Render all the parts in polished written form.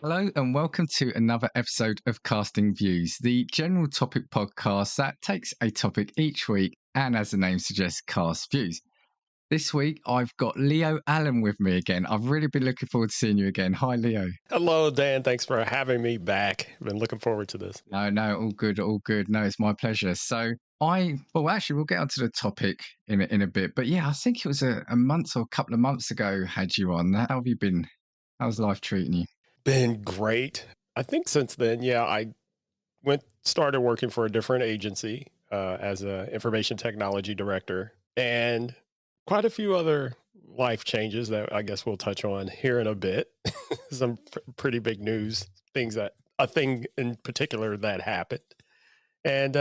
Hello and welcome to another episode of Casting Views, the general topic podcast that takes a topic each week and, as the name suggests, casts views. This week, I've got Leo Allen with me again. I've really been looking forward to seeing you again. Hi, Leo. Hello, Dan. Thanks for having me back. I've been looking forward to this. No, all good, all good. No, it's my pleasure. Actually, we'll get onto the topic in a bit. But yeah, I think it was a month or a couple of months ago had you on. How have you been? How's life treating you? Been great. I think since then, I started working for a different agency as an information technology director, and quite a few other life changes that I guess we'll touch on here in a bit. Some pretty big news a thing in particular that happened, and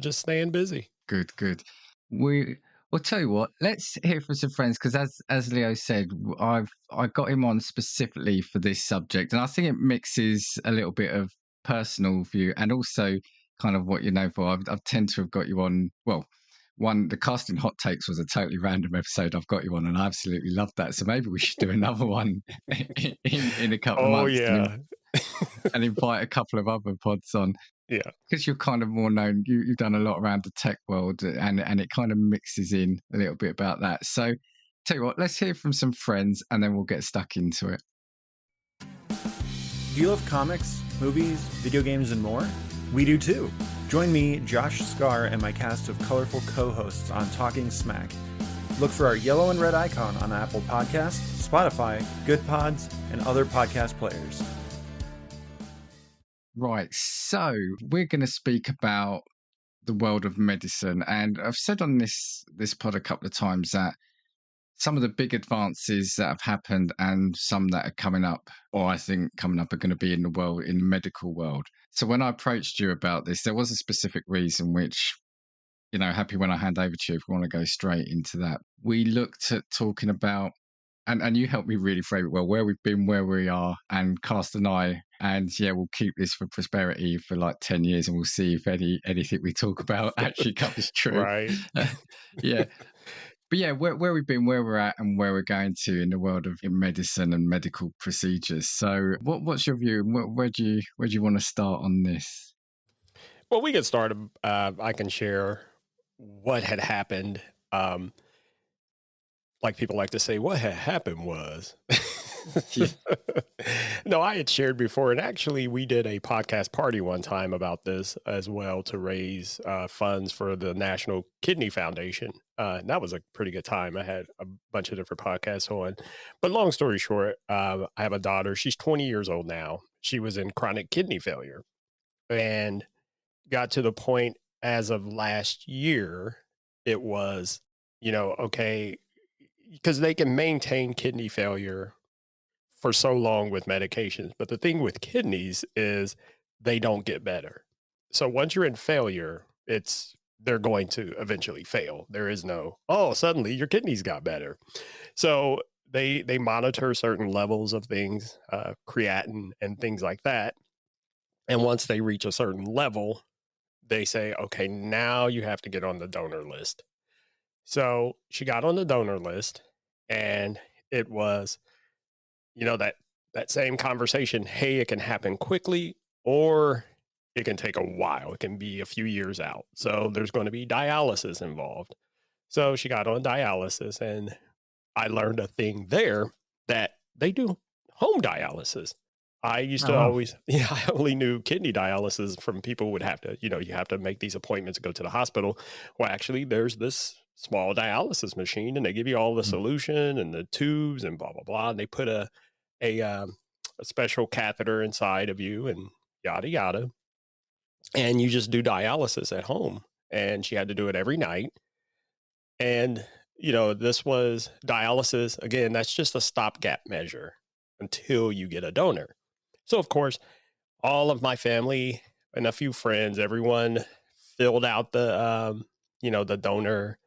just staying busy. Good. We'll tell you what. Let's hear from some friends because, as Leo said, I got him on specifically for this subject, and I think it mixes a little bit of personal view and also kind of what you know for. I've tend to have got you on. Well, the casting hot takes was a totally random episode I've got you on, and I absolutely loved that. So maybe we should do another one in a couple of Oh months yeah, and invite a couple of other pods on. yeah. Because you're kind of more known, you've done a lot around the tech world, and it kind of mixes in a little bit about that. So, tell you what, let's hear from some friends, and then we'll get stuck into it. Do you love comics, movies, video games, and more? We do too. Join me, Josh Scar, and my cast of colorful co-hosts on Talking Smack. Look for our yellow and red icon on Apple Podcasts, Spotify, Good Pods, and other podcast players. Right, so we're going to speak about the world of medicine, and I've said on this pod a couple of times that some of the big advances that have happened and some that are coming up, or I think coming up, are going to be in the medical world. So when I approached you about this, there was a specific reason which, happy when I hand over to you if we want to go straight into that. We looked at talking about, and you helped me really frame it well, where we've been, where we are, and cast an eye. And yeah, we'll keep this for prosperity for like 10 years and we'll see if anything we talk about actually comes true. Right. Yeah. But yeah, where we've been, where we're at, and where we're going to in the world of medicine and medical procedures. So what's your view? Where do you want to start on this? Well, we get started. I can share what had happened. Like people like to say, what had happened was. No, I had shared before, and actually we did a podcast party one time about this as well to raise funds for the National Kidney Foundation. And that was a pretty good time. I had a bunch of different podcasts on. But long story short, I have a daughter. She's 20 years old now. She was in chronic kidney failure and got to the point as of last year, it was, okay, because they can maintain kidney failure for so long with medications. But the thing with kidneys is they don't get better. So once you're in failure, they're going to eventually fail. There is no, suddenly your kidneys got better. So they monitor certain levels of things, creatinine and things like that. And once they reach a certain level, they say, okay, now you have to get on the donor list. So she got on the donor list, and it was, that same conversation. Hey, it can happen quickly or it can take a while. It can be a few years out. So there's going to be dialysis involved. So she got on dialysis, and I learned a thing there that they do home dialysis. I used to I only knew kidney dialysis from people who would have to, you have to make these appointments and go to the hospital. Well, actually, there's this small dialysis machine, and they give you all the solution and the tubes and blah, blah, blah. And they put a special catheter inside of you and yada, yada. And you just do dialysis at home. And she had to do it every night. And, this was dialysis. Again, that's just a stopgap measure until you get a donor. So, of course, all of my family and a few friends, everyone filled out the donor.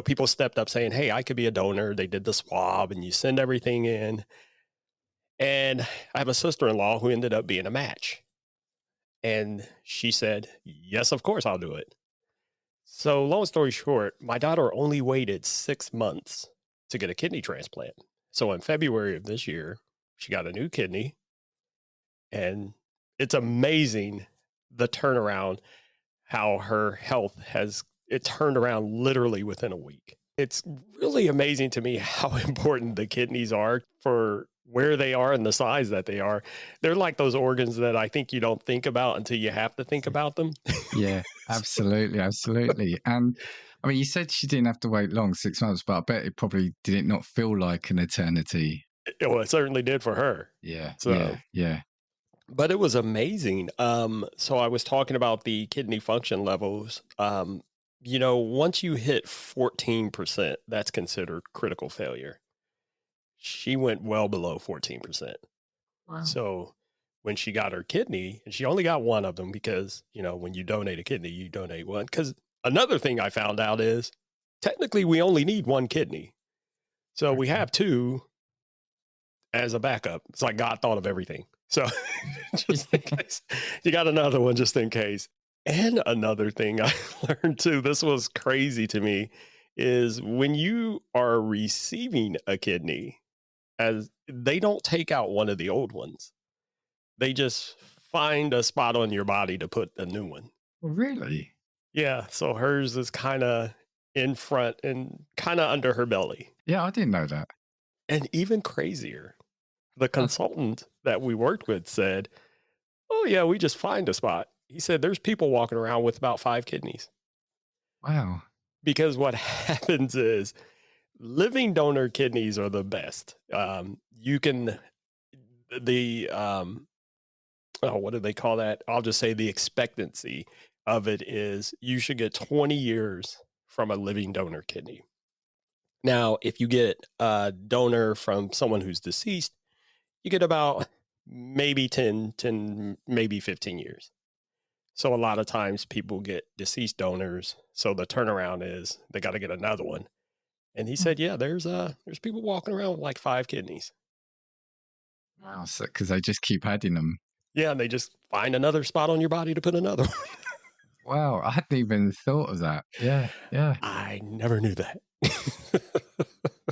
People stepped up saying, hey, I could be a donor. They did the swab, and you send everything in. And I have a sister-in-law who ended up being a match. And she said, yes, of course, I'll do it. So long story short, my daughter only waited 6 months to get a kidney transplant. So in February of this year, she got a new kidney. And it's amazing the turnaround, how her health it turned around literally within a week. It's really amazing to me how important the kidneys are for where they are and the size that they are. They're like those organs that I think you don't think about until you have to think about them. Yeah, absolutely, absolutely. And I mean, you said she didn't have to wait long, 6 months, but I bet it probably did it not feel like an eternity. Well, it certainly did for her. Yeah, So, yeah. but it was amazing. So I was talking about the kidney function levels. Once you hit 14%, that's considered critical failure. She went well below 14%. Wow. So when she got her kidney, and she only got one of them because, when you donate a kidney, you donate one. Because another thing I found out is technically we only need one kidney. So we have two as a backup. It's like God thought of everything. So just in case, you got another one just in case. And another thing I learned too, this was crazy to me, is when you are receiving a kidney, as they don't take out one of the old ones. They just find a spot on your body to put a new one. Really? Yeah. So hers is kind of in front and kind of under her belly. Yeah, I didn't know that. And even crazier, the consultant that we worked with said, "Oh, yeah, we just find a spot." He said, "There's people walking around with about 5 kidneys." Wow. Because what happens is living donor kidneys are the best. You can, what do they call that? I'll just say the expectancy of it is you should get 20 years from a living donor kidney. Now, if you get a donor from someone who's deceased, you get about maybe 10, maybe 15 years. So a lot of times people get deceased donors. So the turnaround is they got to get another one. And he said, yeah, there's people walking around with like 5 kidneys. Wow. So, because they just keep adding them. Yeah, and they just find another spot on your body to put another one. Wow. I hadn't even thought of that. Yeah. I never knew that.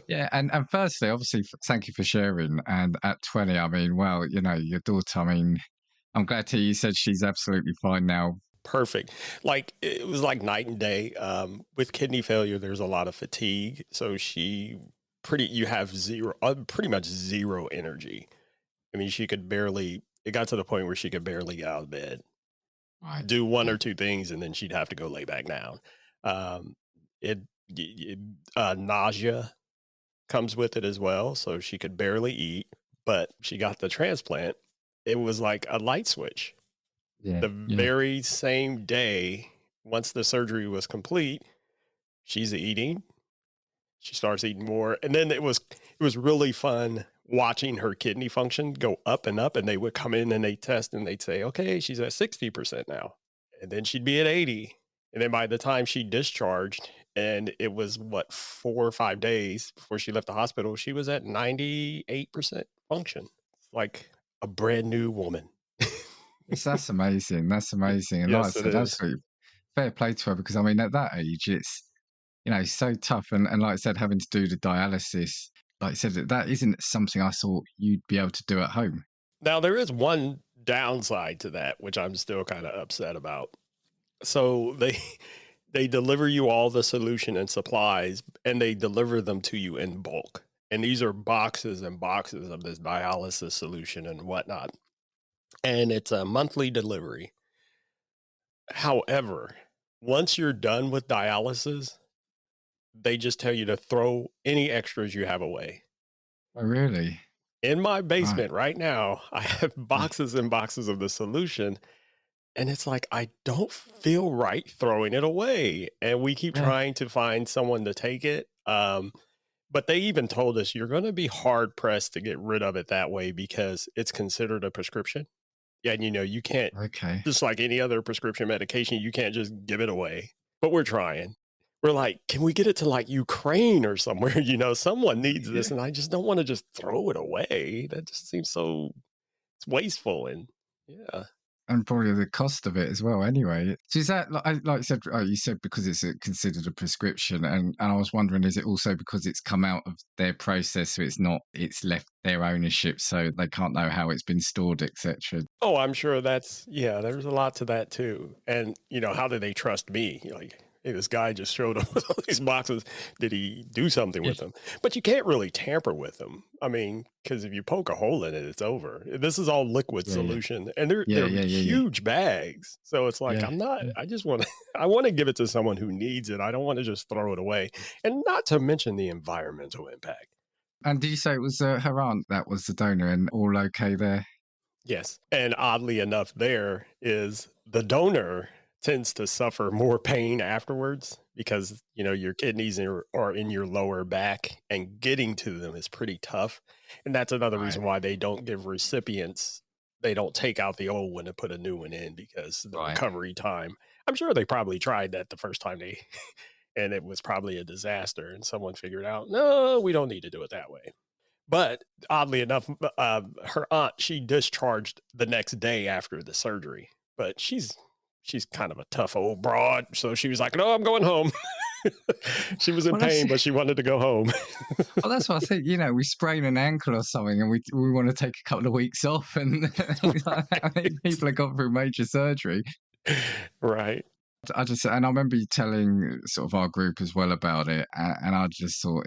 Yeah. And firstly, obviously, thank you for sharing. And at 20, I mean, well, your daughter, I mean, I'm glad to hear you said she's absolutely fine now. Perfect. Like it was like night and day. With kidney failure, there's a lot of fatigue. So you have pretty much zero energy. I mean, it got to the point where she could barely get out of bed, Right. do one or two things, and then she'd have to go lay back down. Nausea comes with it as well. So she could barely eat, but she got the transplant. It was like a light switch. Yeah. The very same day, once the surgery was complete, she's eating. She starts eating more. And then it was really fun watching her kidney function go up and up. And they would come in and they test and they'd say, okay, she's at 60% now. And then she'd be at 80. And then by the time she discharged, and it was 4 or 5 days before she left the hospital, she was at 98% function, like a brand new woman. That's amazing. That's amazing. And like I Yes, it said, is. absolutely fair play to her because, I mean, at that age, it's, so tough. And like I said, having to do the dialysis, like I said, that isn't something I thought you'd be able to do at home. Now, there is one downside to that, which I'm still kind of upset about. So they deliver you all the solution and supplies, and they deliver them to you in bulk. And these are boxes and boxes of this dialysis solution and whatnot. And it's a monthly delivery. However, once you're done with dialysis, they just tell you to throw any extras you have away. Oh, really? In my basement right now, I have boxes and boxes of the solution. And it's like, I don't feel right throwing it away. And we keep trying to find someone to take it. But they even told us you're going to be hard pressed to get rid of it that way because it's considered a prescription. Yeah. And you can't, just like any other prescription medication, you can't just give it away. But we're trying. We're like, can we get it to like Ukraine or somewhere? Someone needs this. And I just don't want to just throw it away. That just seems it's wasteful. And yeah. And probably the cost of it as well. Anyway, so is that like you said? You said because it's considered a prescription, and I was wondering, is it also because it's come out of their process, so it's left their ownership, so they can't know how it's been stored, etc. Oh, I'm sure there's a lot to that too. And, how do they trust me? Like, hey, this guy just showed up with all these boxes. Did he do something with them? But you can't really tamper with them. I mean, because if you poke a hole in it, it's over. This is all liquid solution, and they're huge bags. So it's like, I just want to, I want to give it to someone who needs it. I don't want to just throw it away. And not to mention the environmental impact. And did you say it was her aunt that was the donor, and all okay there? Yes. And oddly enough, there is the donor tends to suffer more pain afterwards because, your kidneys are in your lower back, and getting to them is pretty tough. And that's another reason why they don't give recipients, they don't take out the old one and put a new one in, because the recovery time, I'm sure they probably tried that the first time and it was probably a disaster, and someone figured out, no, we don't need to do it that way. But oddly enough, her aunt, she discharged the next day after the surgery, but she's kind of a tough old broad. So she was like, no, I'm going home. She was in pain, but she wanted to go home. Well, that's what I think. We sprain an ankle or something, and we want to take a couple of weeks off, and people have gone through major surgery. Right. And I remember you telling sort of our group as well about it, and I just thought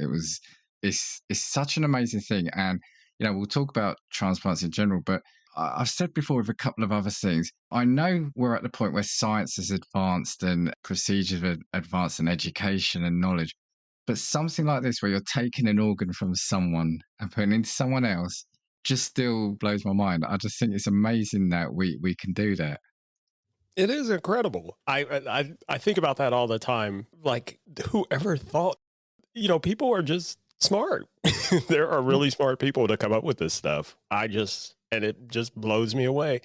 it's such an amazing thing. And we'll talk about transplants in general, but I've said before with a couple of other things, I know we're at the point where science has advanced and procedures have advanced and education and knowledge, but something like this where you're taking an organ from someone and putting it into someone else just still blows my mind. I just think it's amazing that we can do that. It is incredible. I think about that all the time. Like, whoever thought, people are just smart. There are really smart people to come up with this stuff. And it just blows me away.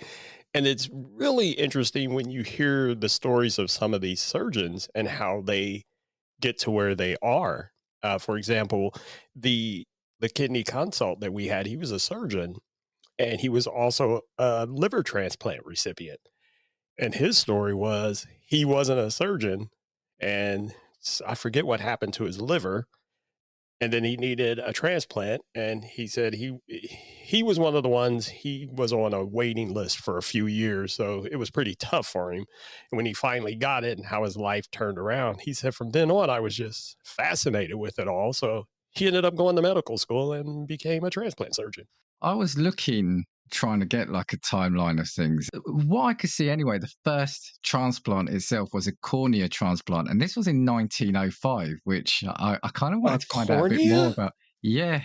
And it's really interesting when you hear the stories of some of these surgeons and how they get to where they are. For example, the kidney consult that we had, he was a surgeon, and he was also a liver transplant recipient. And his story was he wasn't a surgeon, and I forget what happened to his liver. And then he needed a transplant, and he said he was one of the ones, he was on a waiting list for a few years, so it was pretty tough for him. And when he finally got it and how his life turned around, he said, from then on, I was just fascinated with it all. So he ended up going to medical school and became a transplant surgeon. I was trying to get like a timeline of things. What I could see anyway, the first transplant itself was a cornea transplant, and this was in 1905, which I kind of wanted to find out a bit more about. Yeah,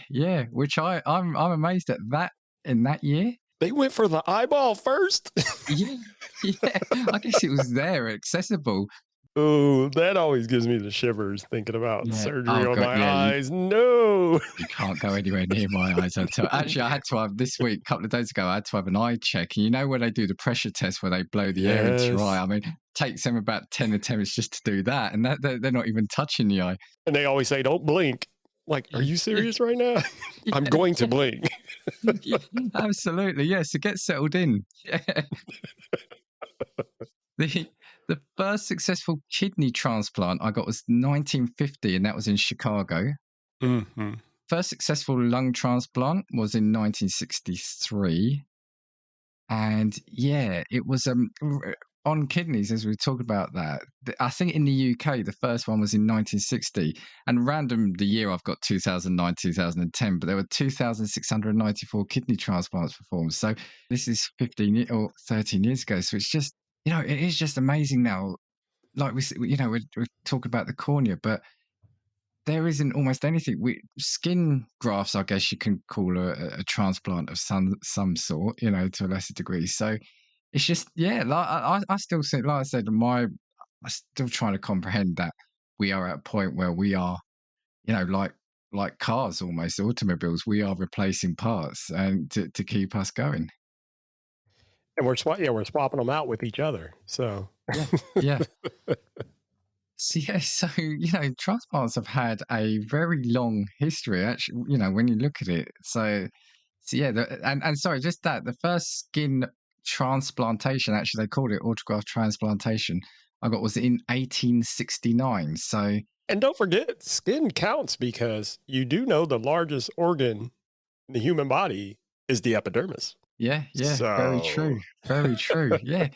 which I'm amazed at that in that year. They went for the eyeball first? yeah, I guess it was there, accessible. Oh, that always gives me the shivers thinking about surgery on my eyes. No. You can't go anywhere near my eyes. Actually, I had to have this week, a couple of days ago, I had to have an eye check. And where they do the pressure test where they blow the air into your eye? I mean, it takes them about 10 attempts just to do that. And they're not even touching the eye. And they always say, don't blink. Like, are you serious right now? I'm going to blink. Absolutely. Yes. So get settled in. The first successful kidney transplant I got was 1950, and that was in Chicago. Mm-hmm. First successful lung transplant was in 1963. And it was on kidneys, as we talked about that. I think in the UK, the first one was in 1960. And random, the year I've got 2009, 2010, but there were 2,694 kidney transplants performed. So this is 15 or 13 years ago. So it's just, it is just amazing now. Like we're talking about the cornea, but there isn't almost anything. Skin grafts, I guess you can call a transplant of some sort, to a lesser degree. So it's just, like I still think, like I said, I'm still trying to comprehend that we are at a point where we are, like cars, almost automobiles. We are replacing parts and to keep us going. And we're swapping them out with each other. So yeah. So transplants have had a very long history. Actually, when you look at it. So yeah, and sorry, just that the first skin transplantation, actually, they called it autograft transplantation, I got was in 1869. So, And don't forget, skin counts because you do know the largest organ in the human body is the epidermis. yeah, very So, true. Very true. Yeah.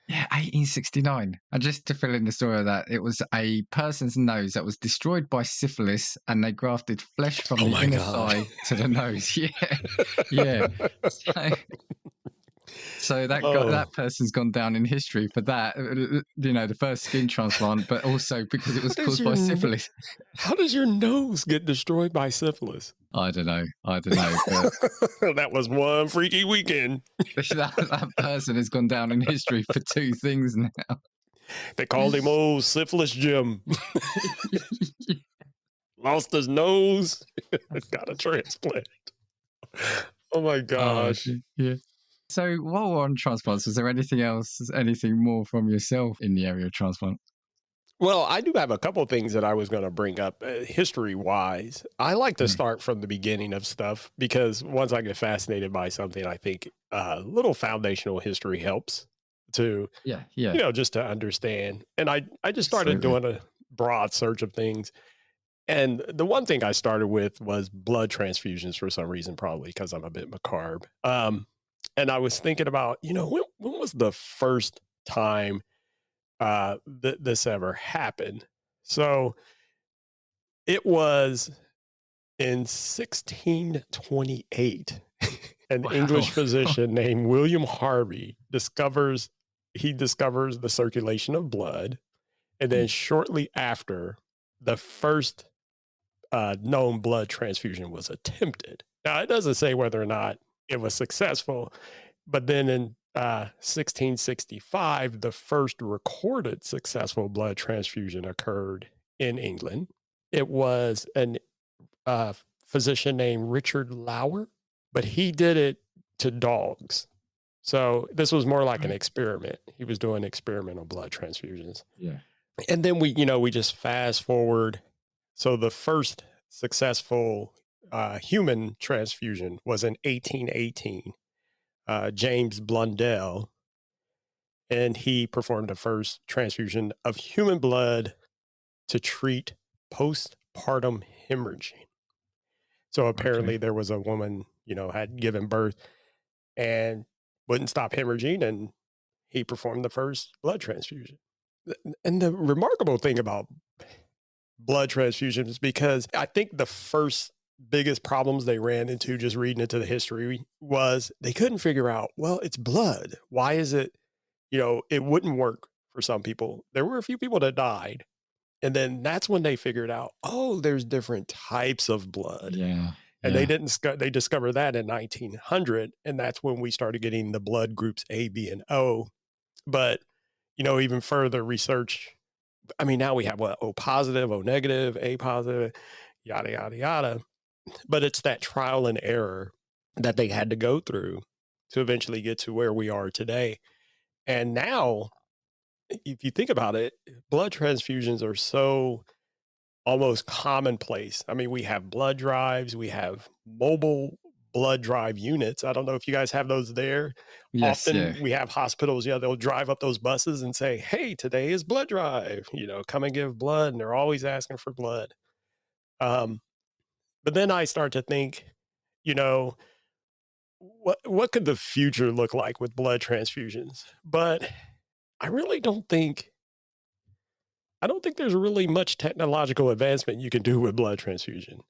Yeah, 1869. And just to fill in the story of that, it was a person's nose that was destroyed by syphilis, and they grafted flesh from oh the my inner God. thigh to the nose. Yeah, yeah. So, so Oh, that person's gone down in history for that. The first skin transplant, but also because it how was does caused your by syphilis. how does your nose get destroyed by syphilis? I don't know. But That was one freaky weekend. that person has gone down in history for two things now. They called him old syphilis Jim. Lost his nose, got a transplant. Oh my Oh, gosh. yeah. So while we're on transplants, was there anything else, anything more from yourself in the area of transplant? Well, I do have a couple things that I was going to bring up history wise. I like to Mm. start from the beginning of stuff because once I get fascinated by something, I think a little foundational history helps to, Yeah, just to understand. And I just started absolutely. doing a broad search of things. And the one thing I started with was blood transfusions for some reason, probably because I'm a bit macabre. And I was thinking about, when was the first time this ever happened? So it was in 1628. An Wow. English physician named William Harvey discovers the circulation of blood, and then shortly after, the first known blood transfusion was attempted. Now, it doesn't say whether or not it was successful, but then in 1665, the first recorded successful blood transfusion occurred in England. It was an physician named Richard Lauer, but he did it to dogs. So this was more like an experiment. He was doing experimental blood transfusions. Yeah. And then we just fast forward. So the first successful human transfusion was in 1818. James Blundell, and he performed the first transfusion of human blood to treat postpartum hemorrhaging. So apparently Okay. there was a woman, had given birth and wouldn't stop hemorrhaging, and he performed the first blood transfusion. And the remarkable thing about blood transfusions, because I think the first biggest problems they ran into just reading into the history was they couldn't figure out, well, it's blood. Why is it, it wouldn't work for some people. There were a few people that died. And then that's when they figured out, oh, there's different types of blood. Yeah. And Yeah. they discovered that in 1900. And that's when we started getting the blood groups A, B, and O. But, even further research, I mean, now we have what, O positive, O negative, A positive, yada, yada, yada. But it's that trial and error that they had to go through to eventually get to where we are today. And now, if you think about it, blood transfusions are so almost commonplace. I mean, we have blood drives, we have mobile blood drive units. I don't know if you guys have those there. Yes. Often Yeah. we have hospitals, they'll drive up those buses and say, hey, today is blood drive, come and give blood. And they're always asking for blood. But then I start to think, you know, what could the future look like with blood transfusions? But I really I don't think there's really much technological advancement you can do with blood transfusion.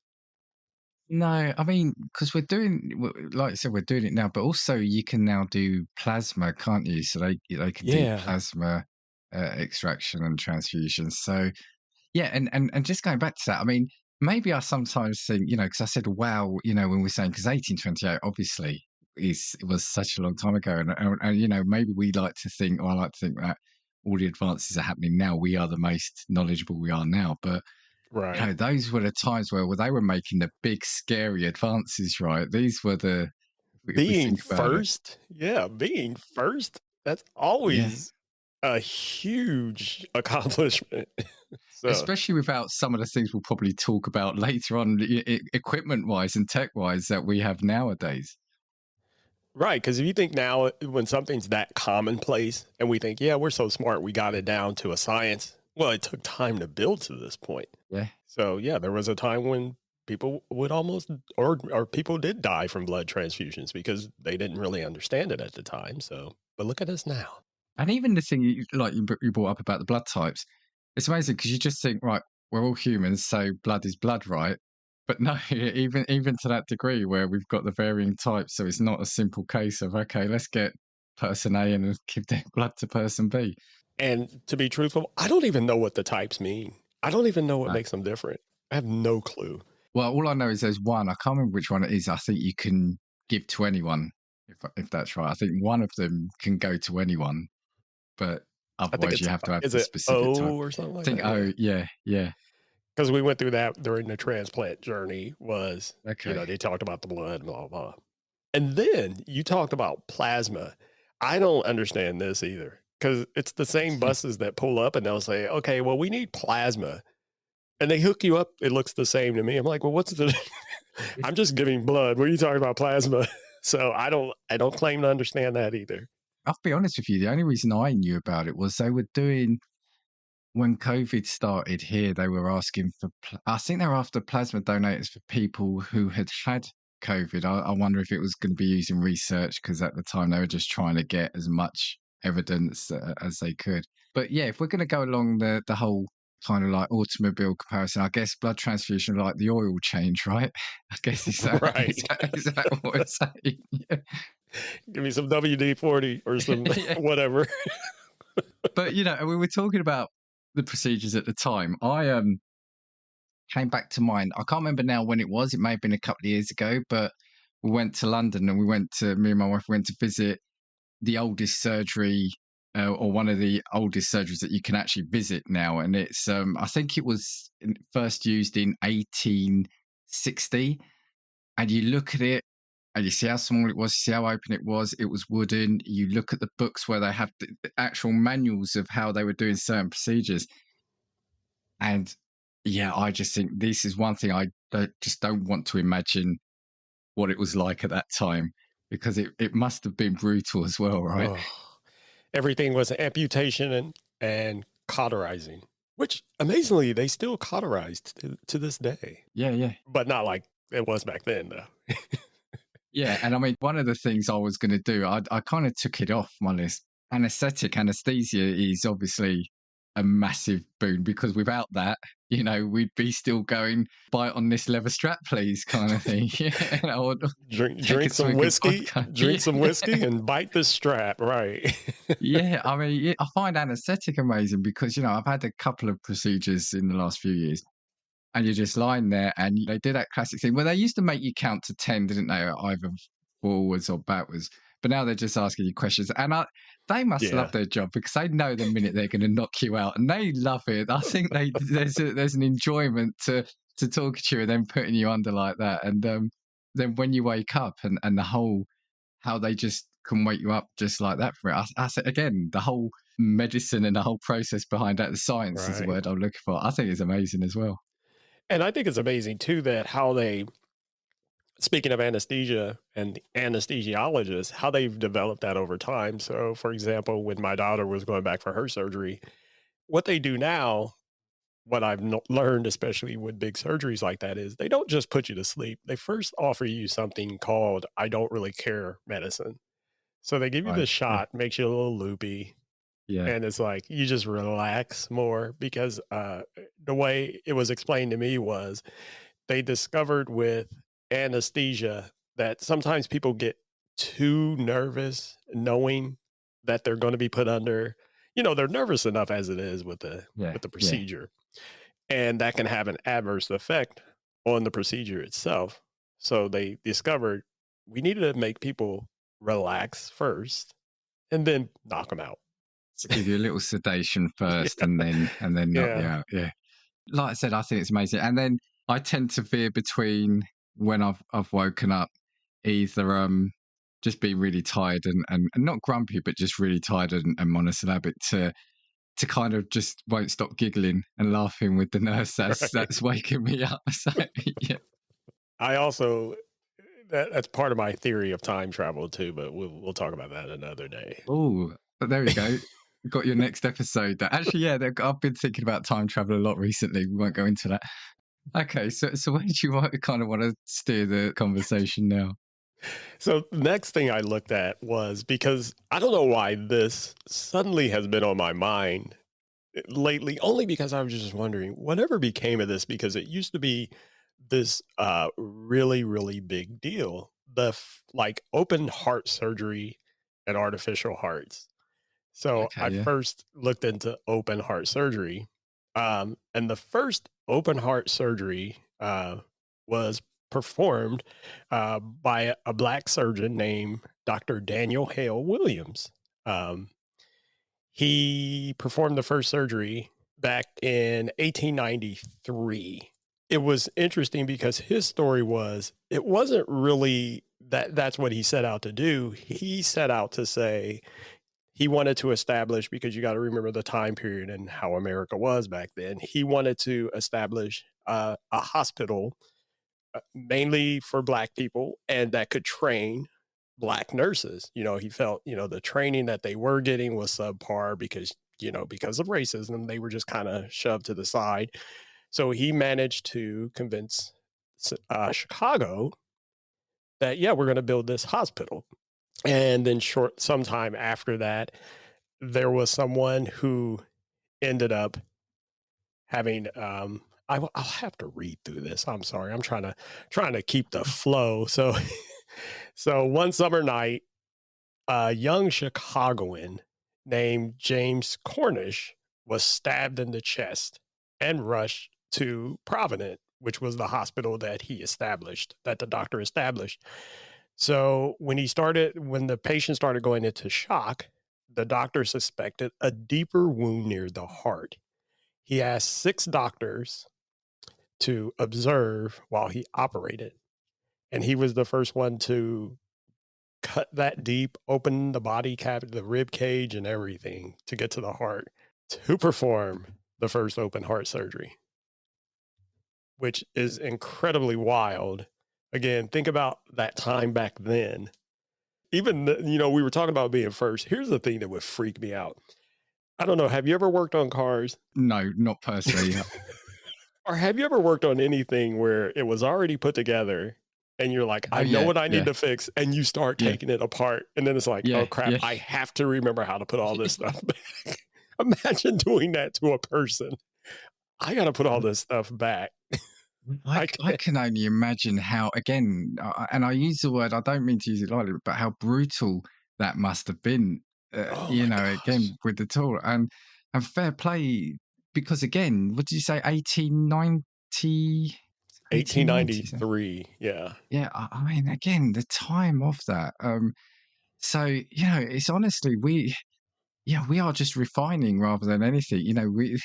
No, I mean, because like I said, we're doing it now, but also you can now do plasma, can't you? So they can do Yeah. plasma extraction and transfusion. So yeah, and just going back to that, I mean, maybe I sometimes think, because I said, wow, when we're saying, because 1828 obviously it was such a long time ago, and maybe we like to think, or I like to think that all the advances are happening now. We are the most knowledgeable we are now, but Right. those were the times where they were making the big, scary advances, right? These were if we Being think about it, first, yeah, being first, that's yeah. always a huge accomplishment. So, Especially without some of the things we'll probably talk about later on, equipment-wise and tech-wise that we have nowadays. Right. Because if you think now, when something's that commonplace and we think, yeah, we're so smart, we got it down to a science. Well, it took time to build to this point. Yeah. So, yeah, there was a time when people would almost, or people did die from blood transfusions because they didn't really understand it at the time. So, but look at us now. And even the thing you brought up about the blood types, it's amazing because you just think, right, we're all humans, so blood is blood, right? But no, even to that degree where we've got the varying types, so it's not a simple case of, okay, let's get person A and give their blood to person B. And to be truthful, I don't even know what the types mean. I don't even know what makes them different. I have no clue. Well, all I know is there's one. I can't remember which one it is. I think you can give to anyone, if that's right. I think one of them can go to anyone, but otherwise you have to have is the it specific O type. or something like I think that? yeah. Because we went through that during the transplant journey was, Okay. they talked about the blood, blah, blah. And then you talked about plasma. I don't understand this either because it's the same buses that pull up and they'll say, okay, well, we need plasma. And they hook you up. It looks the same to me. I'm like, well, what's the, I'm just giving blood. What are you talking about plasma? So I don't claim to understand that either. I'll be honest with you. The only reason I knew about it was they were doing, when COVID started here, they were asking for, I think they were after plasma donators for people who had COVID. I wonder if it was going to be used in research because at the time they were just trying to get as much evidence as they could. But yeah, if we're going to go along the whole kind of like automobile comparison, I guess blood transfusion like the oil change, right? I guess is that, Right. is that what it's saying? Yeah. Give me some WD-40 or some whatever. But we were talking about the procedures at the time. I came back to mine. I can't remember now when it was. It may have been a couple of years ago, but we went to London and me and my wife went to visit the oldest surgery or one of the oldest surgeries that you can actually visit now. And it's, I think it was first used in 1860. And you look at it and you see how small it was, you see how open it was wooden. You look at the books where they have the actual manuals of how they were doing certain procedures. And yeah, I just think this is one thing I just don't want to imagine what it was like at that time because it must have been brutal as well, right? Oh, everything was amputation and cauterizing, which amazingly they still cauterized to this day. Yeah. But not like it was back then, though. Yeah, and I mean, one of the things I was going to do, I kind of took it off my list. Anesthesia is obviously a massive boon because without that, we'd be still going, bite on this leather strap, please, kind of thing. Or drink some whiskey, some whiskey and bite the strap, right? Yeah, I mean, I find anesthetic amazing because, I've had a couple of procedures in the last few years. And you're just lying there, and they did that classic thing where they used to make you count to 10, didn't they? Either forwards or backwards. But now they're just asking you questions. And they must love their job because they know the minute they're going to knock you out. And they love it. I think there's an enjoyment to talking to you and then putting you under like that. And then when you wake up and the whole, how they just can wake you up just like that for it. I said, again, the whole medicine and the whole process behind that, the science is the word I'm looking for. I think it's amazing as well. And I think it's amazing, too, that how they, speaking of anesthesia and anesthesiologists, how they've developed that over time. So, for example, when my daughter was going back for her surgery, what they do now, what I've learned, especially with big surgeries like that, is they don't just put you to sleep. They first offer you something called I don't really care medicine. So they give you the shot, makes you a little loopy. Yeah. And it's like, you just relax more because the way it was explained to me was they discovered with anesthesia that sometimes people get too nervous knowing that they're going to be put under, they're nervous enough as it is with the procedure. And that can have an adverse effect on the procedure itself. So they discovered we needed to make people relax first and then knock them out. To give you a little sedation first and then knock you out. Yeah. Like I said, I think it's amazing. And then I tend to veer between when I've woken up, either just being really tired and not grumpy, but just really tired and monosyllabic to kind of just won't stop giggling and laughing with the nurse that's waking me up. So, yeah. I also, That's part of my theory of time travel too, but we'll talk about that another day. Oh, but there we go. Got your next episode. Actually, yeah, I've been thinking about time travel a lot recently. We won't go into that. Okay, so where do you kind of want to steer the conversation now? So the next thing I looked at was, because I don't know why this suddenly has been on my mind lately, only because I was just wondering whatever became of this, because it used to be this really, really big deal. Like open heart surgery and artificial hearts. So Okay, I yeah. first looked into open heart surgery. And the first open heart surgery was performed by a Black surgeon named Dr. Daniel Hale Williams. Um, he performed the first surgery back in 1893. It was interesting because his story was, it wasn't really that's what he set out to do. He set out to say, he wanted to establish, because you got to remember the time period and how America was back then. He wanted to establish a hospital mainly for Black people, and that could train Black nurses. He felt, the training that they were getting was subpar because of racism, they were just kind of shoved to the side. So he managed to convince Chicago that, yeah, we're going to build this hospital. And then sometime after that, there was someone who ended up having I'll have to read through this. I'm sorry. I'm trying to keep the flow. So so one summer night, a young Chicagoan named James Cornish was stabbed in the chest and rushed to Providence, which was the hospital that the doctor established. So when the patient started going into shock, the doctor suspected a deeper wound near the heart. He asked 6 doctors to observe while he operated, and he was the first one to cut that deep, open the body cavity, the rib cage and everything to get to the heart, to perform the first open heart surgery, which is incredibly wild. Again, think about that time back then. Even, we were talking about being first. Here's the thing that would freak me out. I don't know. Have you ever worked on cars? No, not personally. Or have you ever worked on anything where it was already put together and you're like, Oh I know yeah, what I need yeah, to fix, and you start yeah, taking it apart, and then it's like, oh yeah, crap, yeah. I have to remember how to put all this stuff back. Imagine doing that to a person. I got to put all this stuff back. I can't. can only imagine how, again, and I use the word, I don't mean to use it lightly, but how brutal that must have been, Oh my gosh. again, with the tool. And fair play, because again, what did you say, 1890, 1890s? 1893. Yeah. Yeah, I mean, again, the time of that. So, it's honestly, we are just refining rather than anything. We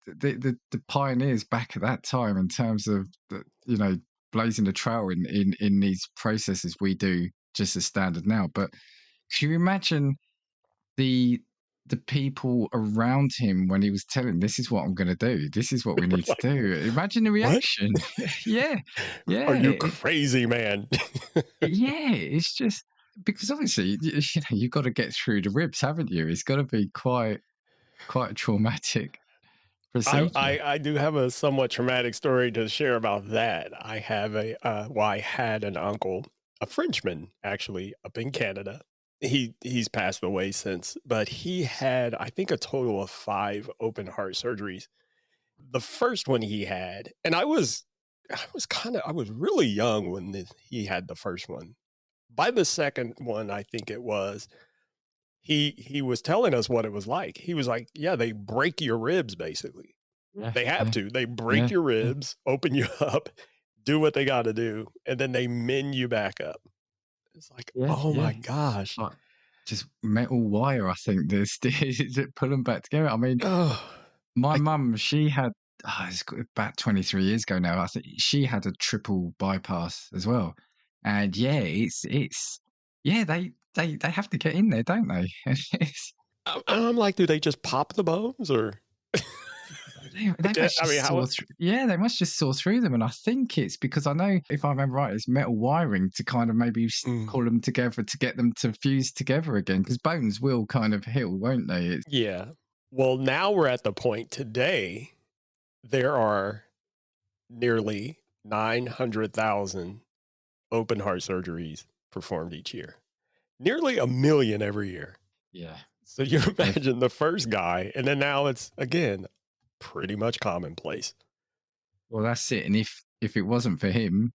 the pioneers back at that time in terms of blazing the trail in these processes we do just as standard now. But can you imagine the the people around him when he was telling, "This is what I'm going to do. This is what we need to Like, do." Imagine the what? reaction. Yeah, Are yeah, you crazy, man? yeah. It's just because obviously you've got to get through the ribs, haven't you? It's got to be quite a traumatic procedure. I do have a somewhat traumatic story to share about that. I had an uncle, a Frenchman, actually, up in Canada. He's passed away since, but he had, I think, a total of 5 open heart surgeries. The first one he had, and I was really young when he had the first one. By the second one, I think it was, he was telling us what it was like. He was like, yeah, they break your ribs basically. Yeah, They have yeah, to. They break yeah, your yeah, ribs, open you up, do what they got to do, and then they mend you back up. It's like, yeah, oh yeah. my gosh. Like just metal wire, I think this to pull them back together. I mean, Oh, my I mum, she had it's about 23 years ago now. I think she had a triple bypass as well, and yeah, it's yeah, they have to get in there, don't they? And I'm like, do they just pop the bones or? They must I mean, just saw through. Yeah, they must just saw through them, and I think it's because I know, if I remember right, it's metal wiring to kind of maybe Mm, pull them together to get them to fuse together again. Because bones will kind of heal, won't they? yeah. Well, now we're at the point today, there are nearly 900,000 open heart surgeries performed each year, nearly a million every year. Yeah. So you They- imagine the first guy, and then now it's again pretty much commonplace. Well, that's it. And if it wasn't for him,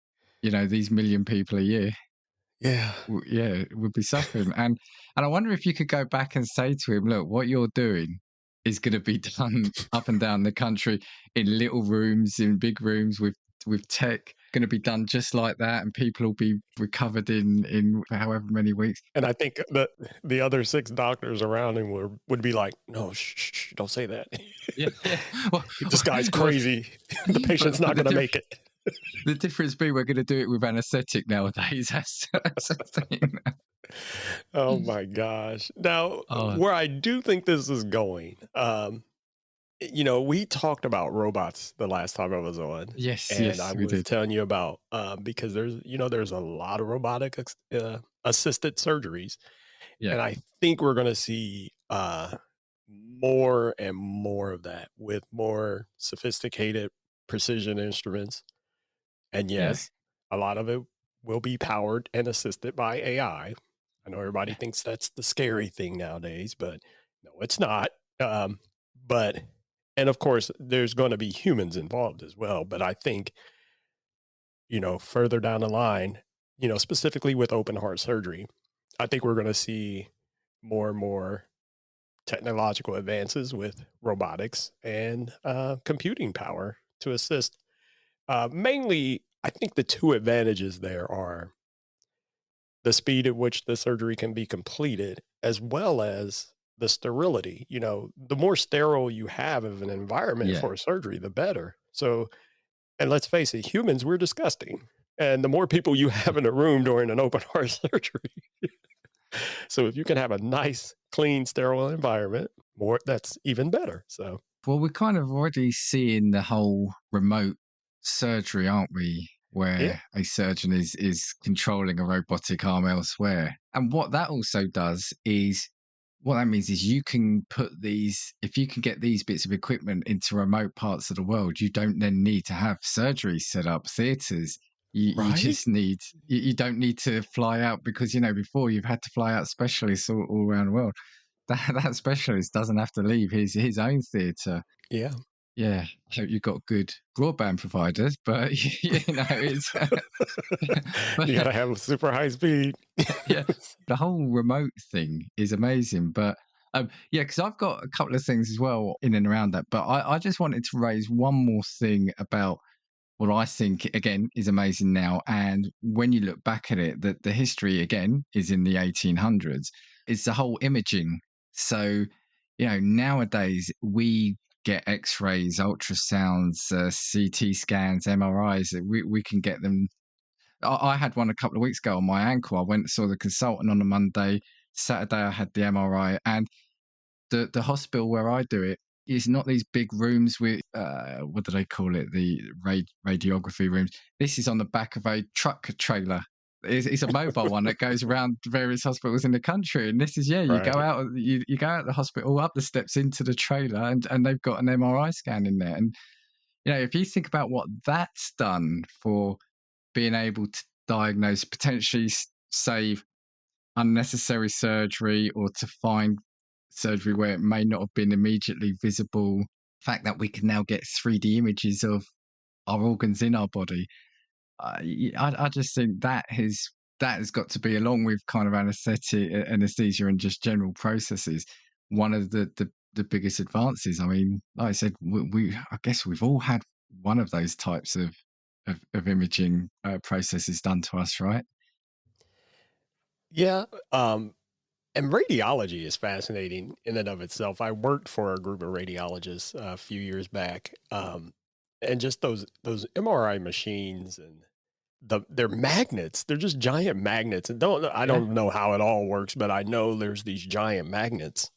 these million people a year, Yeah. yeah, would be suffering. And I wonder if you could go back and say to him, look, what you're doing is going to be done up and down the country in little rooms, in big rooms with tech, going to be done just like that, and people will be recovered in however many weeks. And I think that the other 6 doctors around him would be like, no, shh, don't say that. Yeah, yeah. Well, This guy's well, crazy. The patient's but not going to make it. the difference being we're going to do it with anaesthetic nowadays. That's the thing. Oh my gosh. Now, Oh, where I do think this is going, we talked about robots the last time I was on, yes, and I yes, we was did. telling you about because there's a lot of robotic assisted surgeries, Yeah, and I think we're going to see more and more of that with more sophisticated precision instruments. And yeah, yes, a lot of it will be powered and assisted by AI. I know everybody yeah, thinks that's the scary thing nowadays, but no, it's not. Um, but, and of course, there's going to be humans involved as well. But I think, further down the line, specifically with open heart surgery, I think we're going to see more and more technological advances with robotics and computing power to assist. Mainly, I think the 2 advantages there are the speed at which the surgery can be completed, as well as the sterility. The more sterile you have of an environment yeah. for a surgery, the better. So, and let's face it, humans, we're disgusting. And the more people you have in a room during an open heart surgery. So if you can have a nice, clean, sterile environment, that's even better. So, Well, we're kind of already seeing the whole remote surgery, aren't we? yeah, Where a surgeon is controlling a robotic arm elsewhere. And what that also does is, what that means is you can put these, if you can get these bits of equipment into remote parts of the world, you don't then need to have surgery set up, theatres. You right? just need, you don't need to fly out because, before you've had to fly out specialists all around the world. That specialist doesn't have to leave his own theatre. Yeah. Yeah, I hope you've got good broadband providers, but it's but You got to have super high speed. yeah, the whole remote thing is amazing. But yeah, because I've got a couple of things as well in and around that. But I just wanted to raise one more thing about what I think again is amazing now. And when you look back at it, that the history again is in the 1800s. It's the whole imaging. So nowadays we get X-rays, ultrasounds, CT scans, MRIs. We can get them. I had one a couple of weeks ago on my ankle. I went and saw the consultant on a Monday. Saturday I had the MRI, and the hospital where I do it is not these big rooms with what do they call it? The radiography rooms. This is on the back of a truck trailer. It's a mobile one that goes around various hospitals in the country. And this is you go Right. out you go out the hospital, up the steps into the trailer, and they've got an MRI scan in there. And if you think about what that's done for being able to diagnose, potentially save unnecessary surgery, or to find surgery where it may not have been immediately visible. The fact that we can now get 3D images of our organs in our body, I just think that has got to be, along with kind of anesthesia and just general processes, one of the biggest advances. I mean, like I said, I guess we've all had one of those types of imaging processes done to us, right? Yeah. And radiology is fascinating in and of itself. I worked for a group of radiologists a few years back, and just those MRI machines and they're magnets. They're just giant magnets, and I Yeah, don't know how it all works, but I know there's these giant magnets,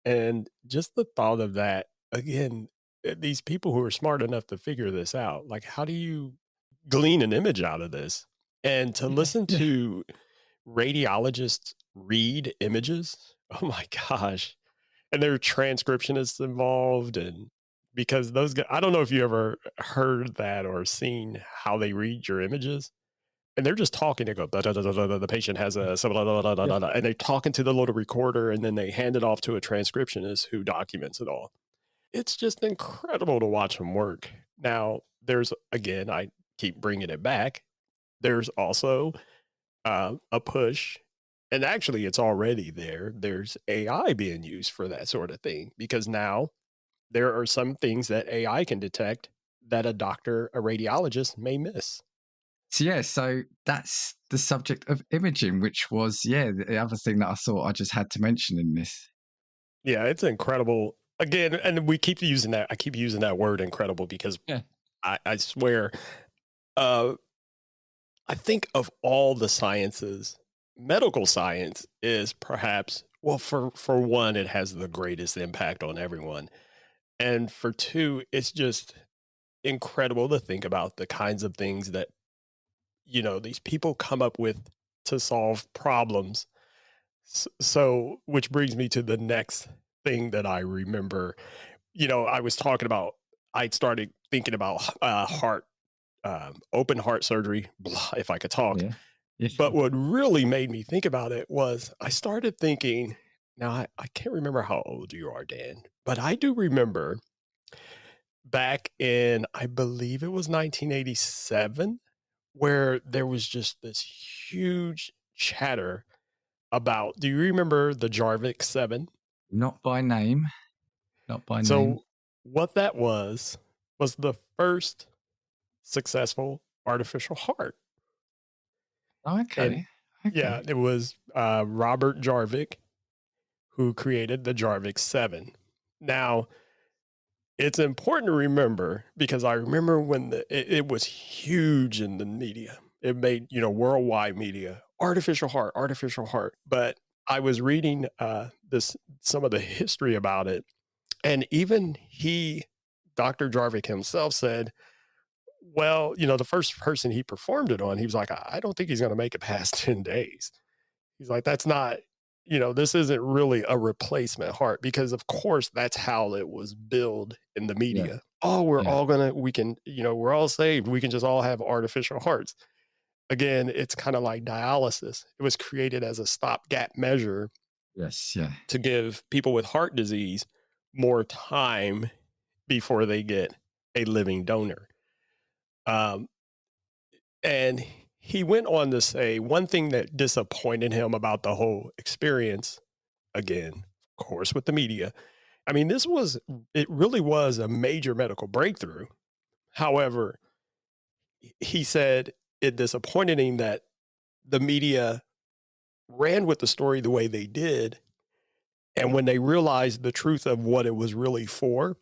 and just the thought of that again. these people who are smart enough to figure this out, like, how do you glean an image out of this? And to Yeah, listen yeah. to radiologists read images, oh my gosh. And there are transcriptionists involved, and because those guys, I don't know if you ever heard that or seen how they read your images. And they're just talking. They go, "Da, da, da, da, da, da, the patient has a," so blah, blah, blah, blah, Yeah. blah, blah," and they're talking to the little recorder, and then they hand it off to a transcriptionist who documents it all. It's just incredible to watch them work. Now, there's, again, I keep bringing it back. There's also a push, and actually, it's already there. There's AI being used for that sort of thing because now there are some things that AI can detect that a doctor, a radiologist may miss. So yeah, so that's the subject of imaging, which was the other thing that I thought I just had to mention in this. Yeah, it's incredible. Again, and we keep using that. I keep using that word incredible because Yeah. I swear, uh, I think of all the sciences, medical science is perhaps, well, for one, it has the greatest impact on everyone. And for two, it's just incredible to think about the kinds of things that, these people come up with to solve problems. So, which brings me to the next thing that I remember. I was talking about, I started thinking about heart, open heart surgery, blah, if I could talk. Yeah. Yeah. But what really made me think about it was I started thinking, now I can't remember how old you are, Dan, but I do remember back in, I believe it was 1987, where there was just this huge chatter about, do you remember the Jarvik 7? Not by name. Not by name. So what that was the first successful artificial heart. Oh, And okay. yeah, Okay. it was Robert Jarvik who created the Jarvik 7. Now, it's important to remember because I remember when it was huge in the media. It made, worldwide media, artificial heart, artificial heart. But I was reading some of the history about it. And even Dr. Jarvik himself said, well, the first person he performed it on, he was like, I don't think he's going to make it past 10 days. He's like, that's not, this isn't really a replacement heart because, of course, that's how it was billed in the Yeah. media. Oh, we're Yeah. all we can, we're all saved. We can just all have artificial hearts. Again, it's kind of like dialysis. It was created as a stopgap measure Yes. Yeah. to give people with heart disease more time before they get a living donor. And he went on to say one thing that disappointed him about the whole experience, again, of course, with the media. I mean, it really was a major medical breakthrough. However, he said it disappointed him that the media ran with the story the way they did. And when they realized the truth of what it was really for,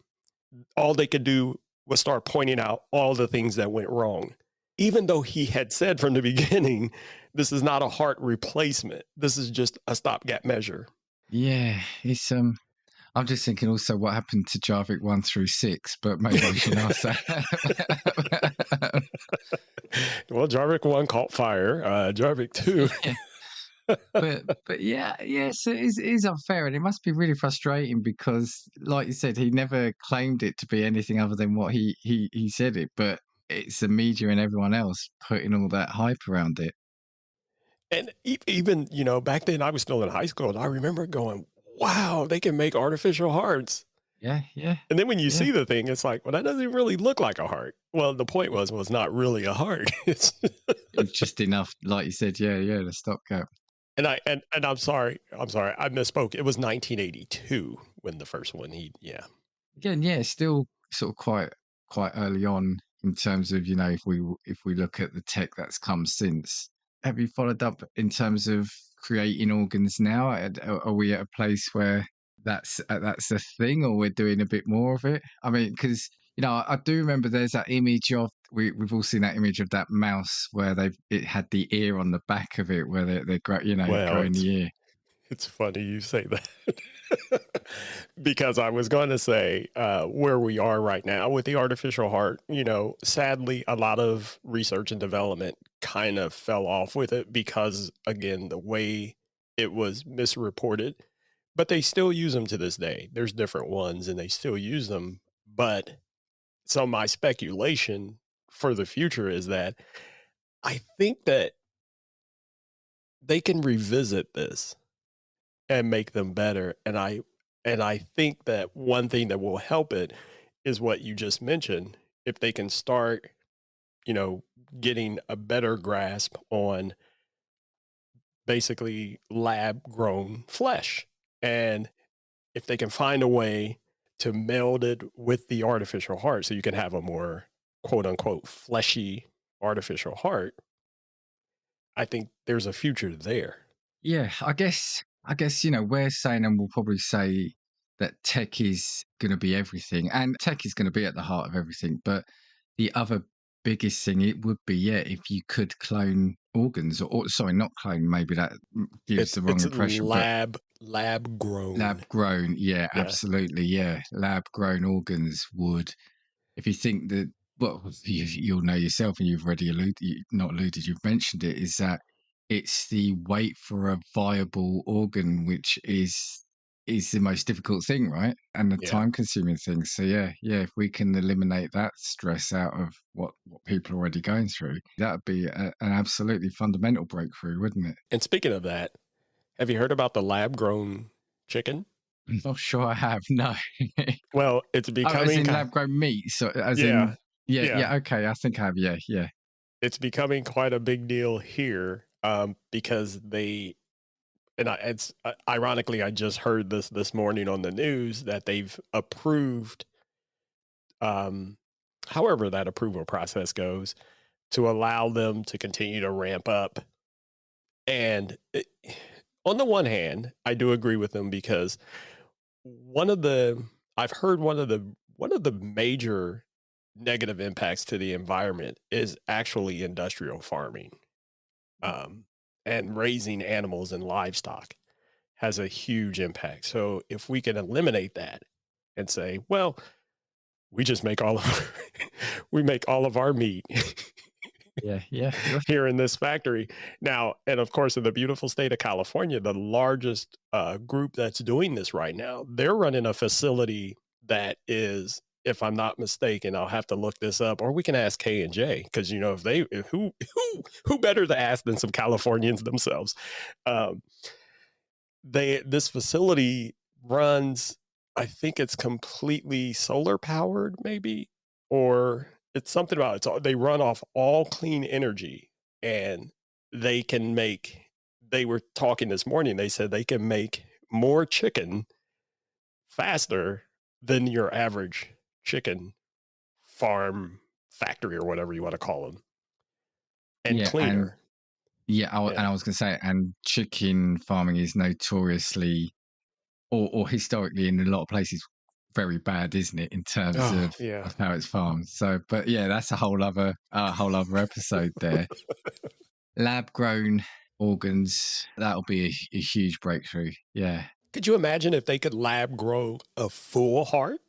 all they could do was start pointing out all the things that went wrong. Even though he had said from the beginning, this is not a heart replacement. This is just a stopgap measure. Yeah. It's I'm just thinking also what happened to Jarvik 1 through 6, but maybe I should ask that. Well, Jarvik 1 caught fire. Jarvik 2. Yeah. But yes, it is unfair, and it must be really frustrating because, like you said, he never claimed it to be anything other than what he said it. But it's the media and everyone else putting all that hype around it. And even, back then I was still in high school and I remember going, wow, they can make artificial hearts. Yeah, yeah, And then when you yeah. see the thing, it's like, well, that doesn't really look like a heart. Well, the point was not really a heart. It's It's just enough, like you said. Yeah, yeah, the stopgap. and I'm sorry, I misspoke. It was 1982 when the first one. Again, yeah, still sort of quite early on in terms of if we look at the tech that's come since. Have you followed up in terms of creating organs now? Are we at a place where that's a thing, or we're doing a bit more of it? I mean, because I do remember there's that image of we've all seen that image of that mouse where it had the ear on the back of it, where they're Well, growing the ear. It's funny you say that because I was going to say where we are right now with the artificial heart, sadly, a lot of research and development kind of fell off with it because, again, the way it was misreported, but they still use them to this day. There's different ones and they still use them. But so my speculation for the future is that I think that they can revisit this and make them better. And I think that one thing that will help it is what you just mentioned. If they can start, you know, getting a better grasp on basically lab grown flesh. And if they can find a way to meld it with the artificial heart so you can have a more quote unquote fleshy artificial heart, I think there's a future there. Yeah, I guess we're saying, and we'll probably say that tech is going to be everything, and tech is going to be at the heart of everything. But the other biggest thing it would be, yeah, if you could clone organs, or sorry, not clone. Maybe that gives the wrong It's impression, but lab grown. lab grown. Yeah, Yeah. absolutely. Yeah, lab grown organs would. If you think that, well, you'll know yourself, and you've already not alluded, you've mentioned it, is that it's the wait for a viable organ, which is the most difficult thing, right? And the Yeah. time consuming thing. So yeah, if we can eliminate that stress out of what people are already going through, that would be an absolutely fundamental breakthrough, wouldn't it? And speaking of that, have you heard about the lab grown chicken? I'm not sure I have. No. Well, it's Oh, as becoming in lab grown meat. So as yeah, in, yeah, yeah. yeah. Okay, I think I have. Yeah. It's becoming quite a big deal here because it's ironically, I just heard this morning on the news that they've approved, um, however that approval process goes, to allow them to continue to ramp up. And on the one hand, I do agree with them because one of the I've heard one of the major negative impacts to the environment is actually industrial farming, um, and raising animals and livestock has a huge impact. So if we can eliminate that and say, well, we just make all of we make all of our meat Yeah. here in this factory now, and of course, in the beautiful state of California, the largest group that's doing this right now, they're running a facility that is, if I'm not mistaken, I'll have to look this up, or we can ask K&J because who better to ask than some Californians themselves. Um, this facility runs, I think it's completely solar powered, maybe, or it's something about they run off all clean energy, and they can make. They were talking this morning. They said they can make more chicken faster than your average chicken farm factory or whatever you want to call them, and Yeah, and cleaner. yeah, Yeah. I was going to say, and chicken farming is notoriously, or historically, in a lot of places, very bad, isn't it, in terms Oh of yeah. how it's farmed? So, but yeah, that's a whole other episode there. Lab grown organs, that'll be a huge breakthrough. Yeah, Could you imagine if they could lab grow a full heart?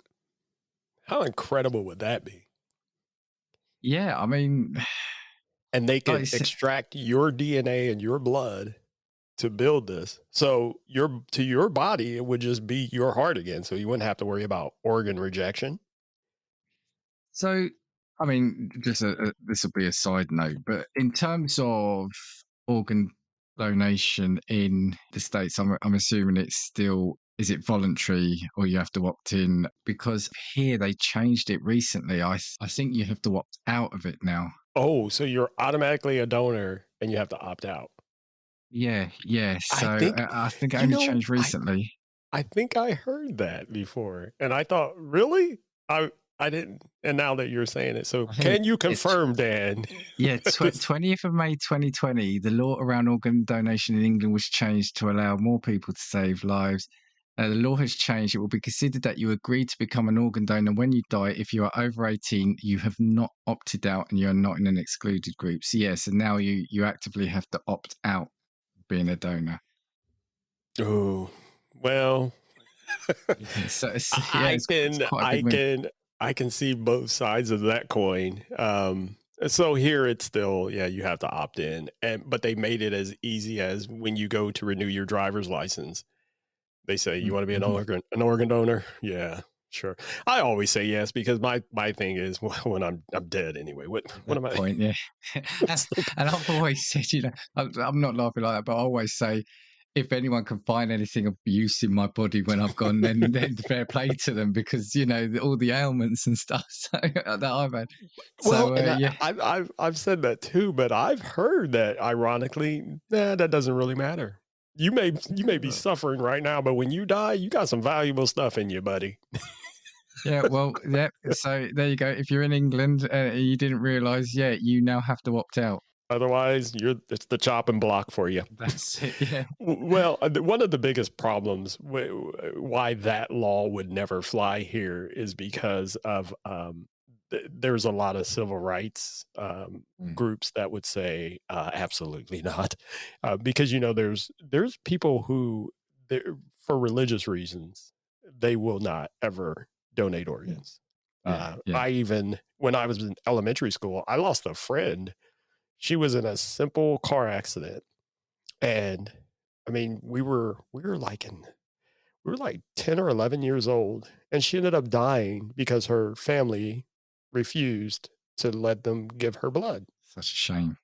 How incredible would that be? yeah. I mean, And they like I could said, extract your DNA and your blood to build this. So to your body, it would just be your heart again. So you wouldn't have to worry about organ rejection. so I mean, just this will be a side note, but in terms of organ donation in the States, I'm assuming it's still, is it voluntary or you have to opt in? Because here they changed it recently. I think you have to opt out of it now. Oh, so you're automatically a donor and you have to opt out. Yeah. I So think, I think it you only know, changed recently. I think I heard that before. And I thought, really? I didn't. And now that you're saying it, so I think can you it's confirm, Dan? yeah, This- 20th of May 2020, the law around organ donation in England was changed to allow more people to save lives. The law has changed. It will be considered that you agreed to become an organ donor when you die. If you are over 18, you have not opted out and you are not in an excluded group. So, yeah, so now you actively have to opt out of being a donor. Oh, well, So I it's can, quite a big I move. can, I can see both sides of that coin. So here it's still, yeah, you have to opt in, but they made it as easy as when you go to renew your driver's license. They say, "You want to be Mhm. an organ donor?" Yeah, sure. I always say yes because my thing is when I'm dead anyway. At What that am I? point, yeah. and, What's the and I've always said, I'm not laughing like that, but I always say, if anyone can find anything of use in my body when I've gone, then fair play to them, because all the ailments and stuff that I've had. well, So and yeah, I've said that too, but I've heard that ironically, that doesn't really matter. You may be suffering right now, but when you die, you got some valuable stuff in you, buddy. yeah. Well, yeah. So there you go. If you're in England, you didn't realise, yeah, you now have to opt out. Otherwise, it's the chopping block for you. That's it. Yeah. Well, one of the biggest problems why that law would never fly here is because of there's a lot of civil rights Mm, groups that would say absolutely not, because there's people who for religious reasons they will not ever donate organs. yeah. Yeah. I even when I was in elementary school, I lost a friend. She was in a simple car accident, and I mean, we were like 10 or 11 years old, and she ended up dying because her family refused to let them give her blood Such a shame.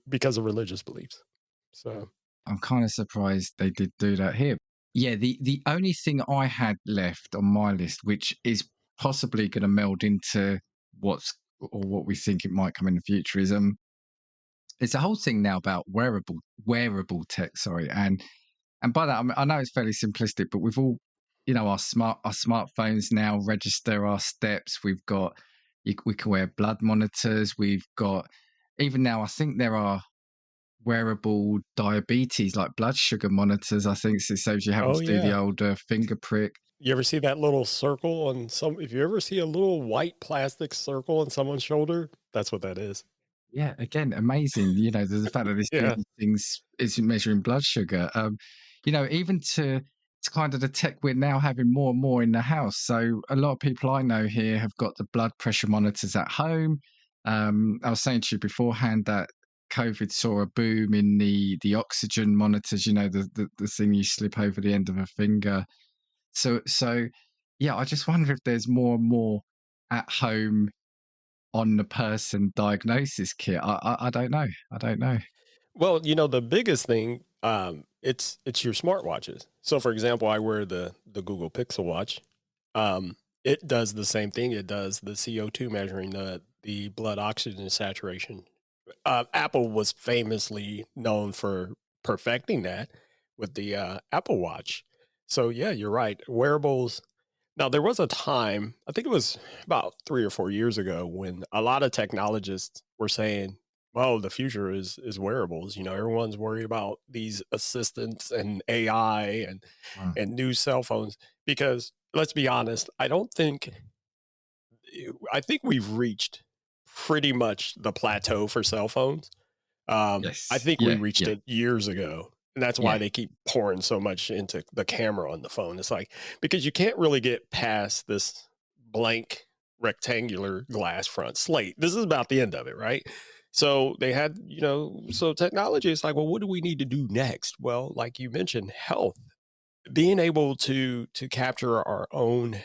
because of religious beliefs. So, I'm kind of surprised they did do that here. Yeah, the only thing I had left on my list, which is possibly going to meld into what we think it might come in the future, is it's a whole thing now about wearable tech. Sorry, and by that I know it's fairly simplistic, but we've all, our smartphones now register our steps. We've got we can wear blood monitors. We've got, even now I think there are wearable diabetes, like blood sugar monitors. I think, so it saves you having oh to do the yeah. old finger prick. You ever see that little circle on some if you ever see a little white plastic circle on someone's shoulder, that's what that is. Yeah, again, amazing. There's the fact that this doing Yeah. these things is measuring blood sugar. Even to kind of the tech we're now having more and more in the house. So a lot of people I know here have got the blood pressure monitors at home. I was saying to you beforehand that COVID saw a boom in the oxygen monitors. The thing you slip over the end of a finger. So yeah, I just wonder if there's more and more at home on the person diagnosis kit. I don't know. I don't know. Well, the biggest thing, it's your smartwatches. So, for example, I wear the Google Pixel Watch. It does the same thing. It does the CO2 measuring, the blood oxygen saturation. Apple was famously known for perfecting that with the Apple Watch. So, yeah, you're right. Wearables. Now, there was a time, I think it was about 3 or 4 years ago, when a lot of technologists were saying, well, the future is wearables. Everyone's worried about these assistants and AI Mm, and new cell phones because let's be honest, I think we've reached pretty much the plateau for cell phones. I yes. think we Yeah. reached Yeah. it years ago. And that's why Yeah. they keep pouring so much into the camera on the phone. It's like, because you can't really get past this blank rectangular glass front slate. This is about the end of it, right? So they had, so technology is like, well, what do we need to do next? Well, like you mentioned, health, being able to capture our own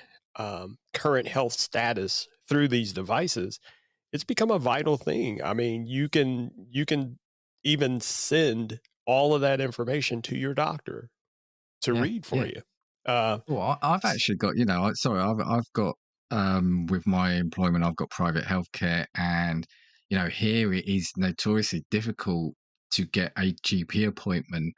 current health status through these devices, it's become a vital thing. I mean, you can even send all of that information to your doctor to Yeah. read for Yeah. you. Uh, Well, I've actually got, sorry, I've got, with my employment, I've got private healthcare, and here it is notoriously difficult to get a GP appointment.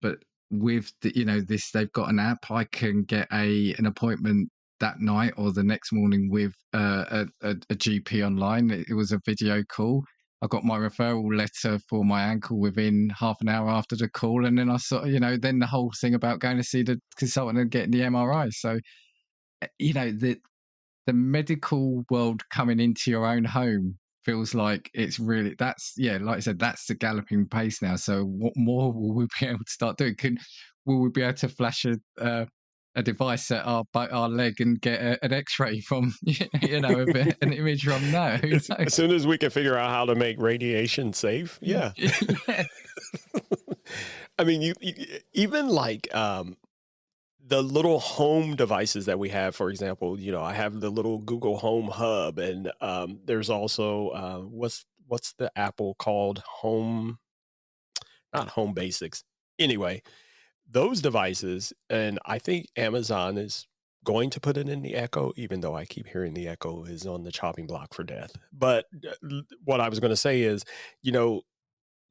But with this, they've got an app. I can get an appointment that night or the next morning with a GP online. It was a video call. I got my referral letter for my ankle within half an hour after the call, and then I saw, then the whole thing about going to see the consultant and getting the MRI. So, the medical world coming into your own home feels like it's really, that's, yeah, like I said, that's the galloping pace now. So what more will we be able to start doing? Will we be able to flash a device at our leg and get an X-ray from an image from? No, who knows? As soon as we can figure out how to make radiation safe, yeah. Yeah. I mean, you even like the little home devices that we have. For example, I have the little Google Home Hub, and there's also what's the Apple called? Not Home Basics. Anyway, those devices, and I think Amazon is going to put it in the Echo, even though I keep hearing the Echo is on the chopping block for death. But what I was going to say is,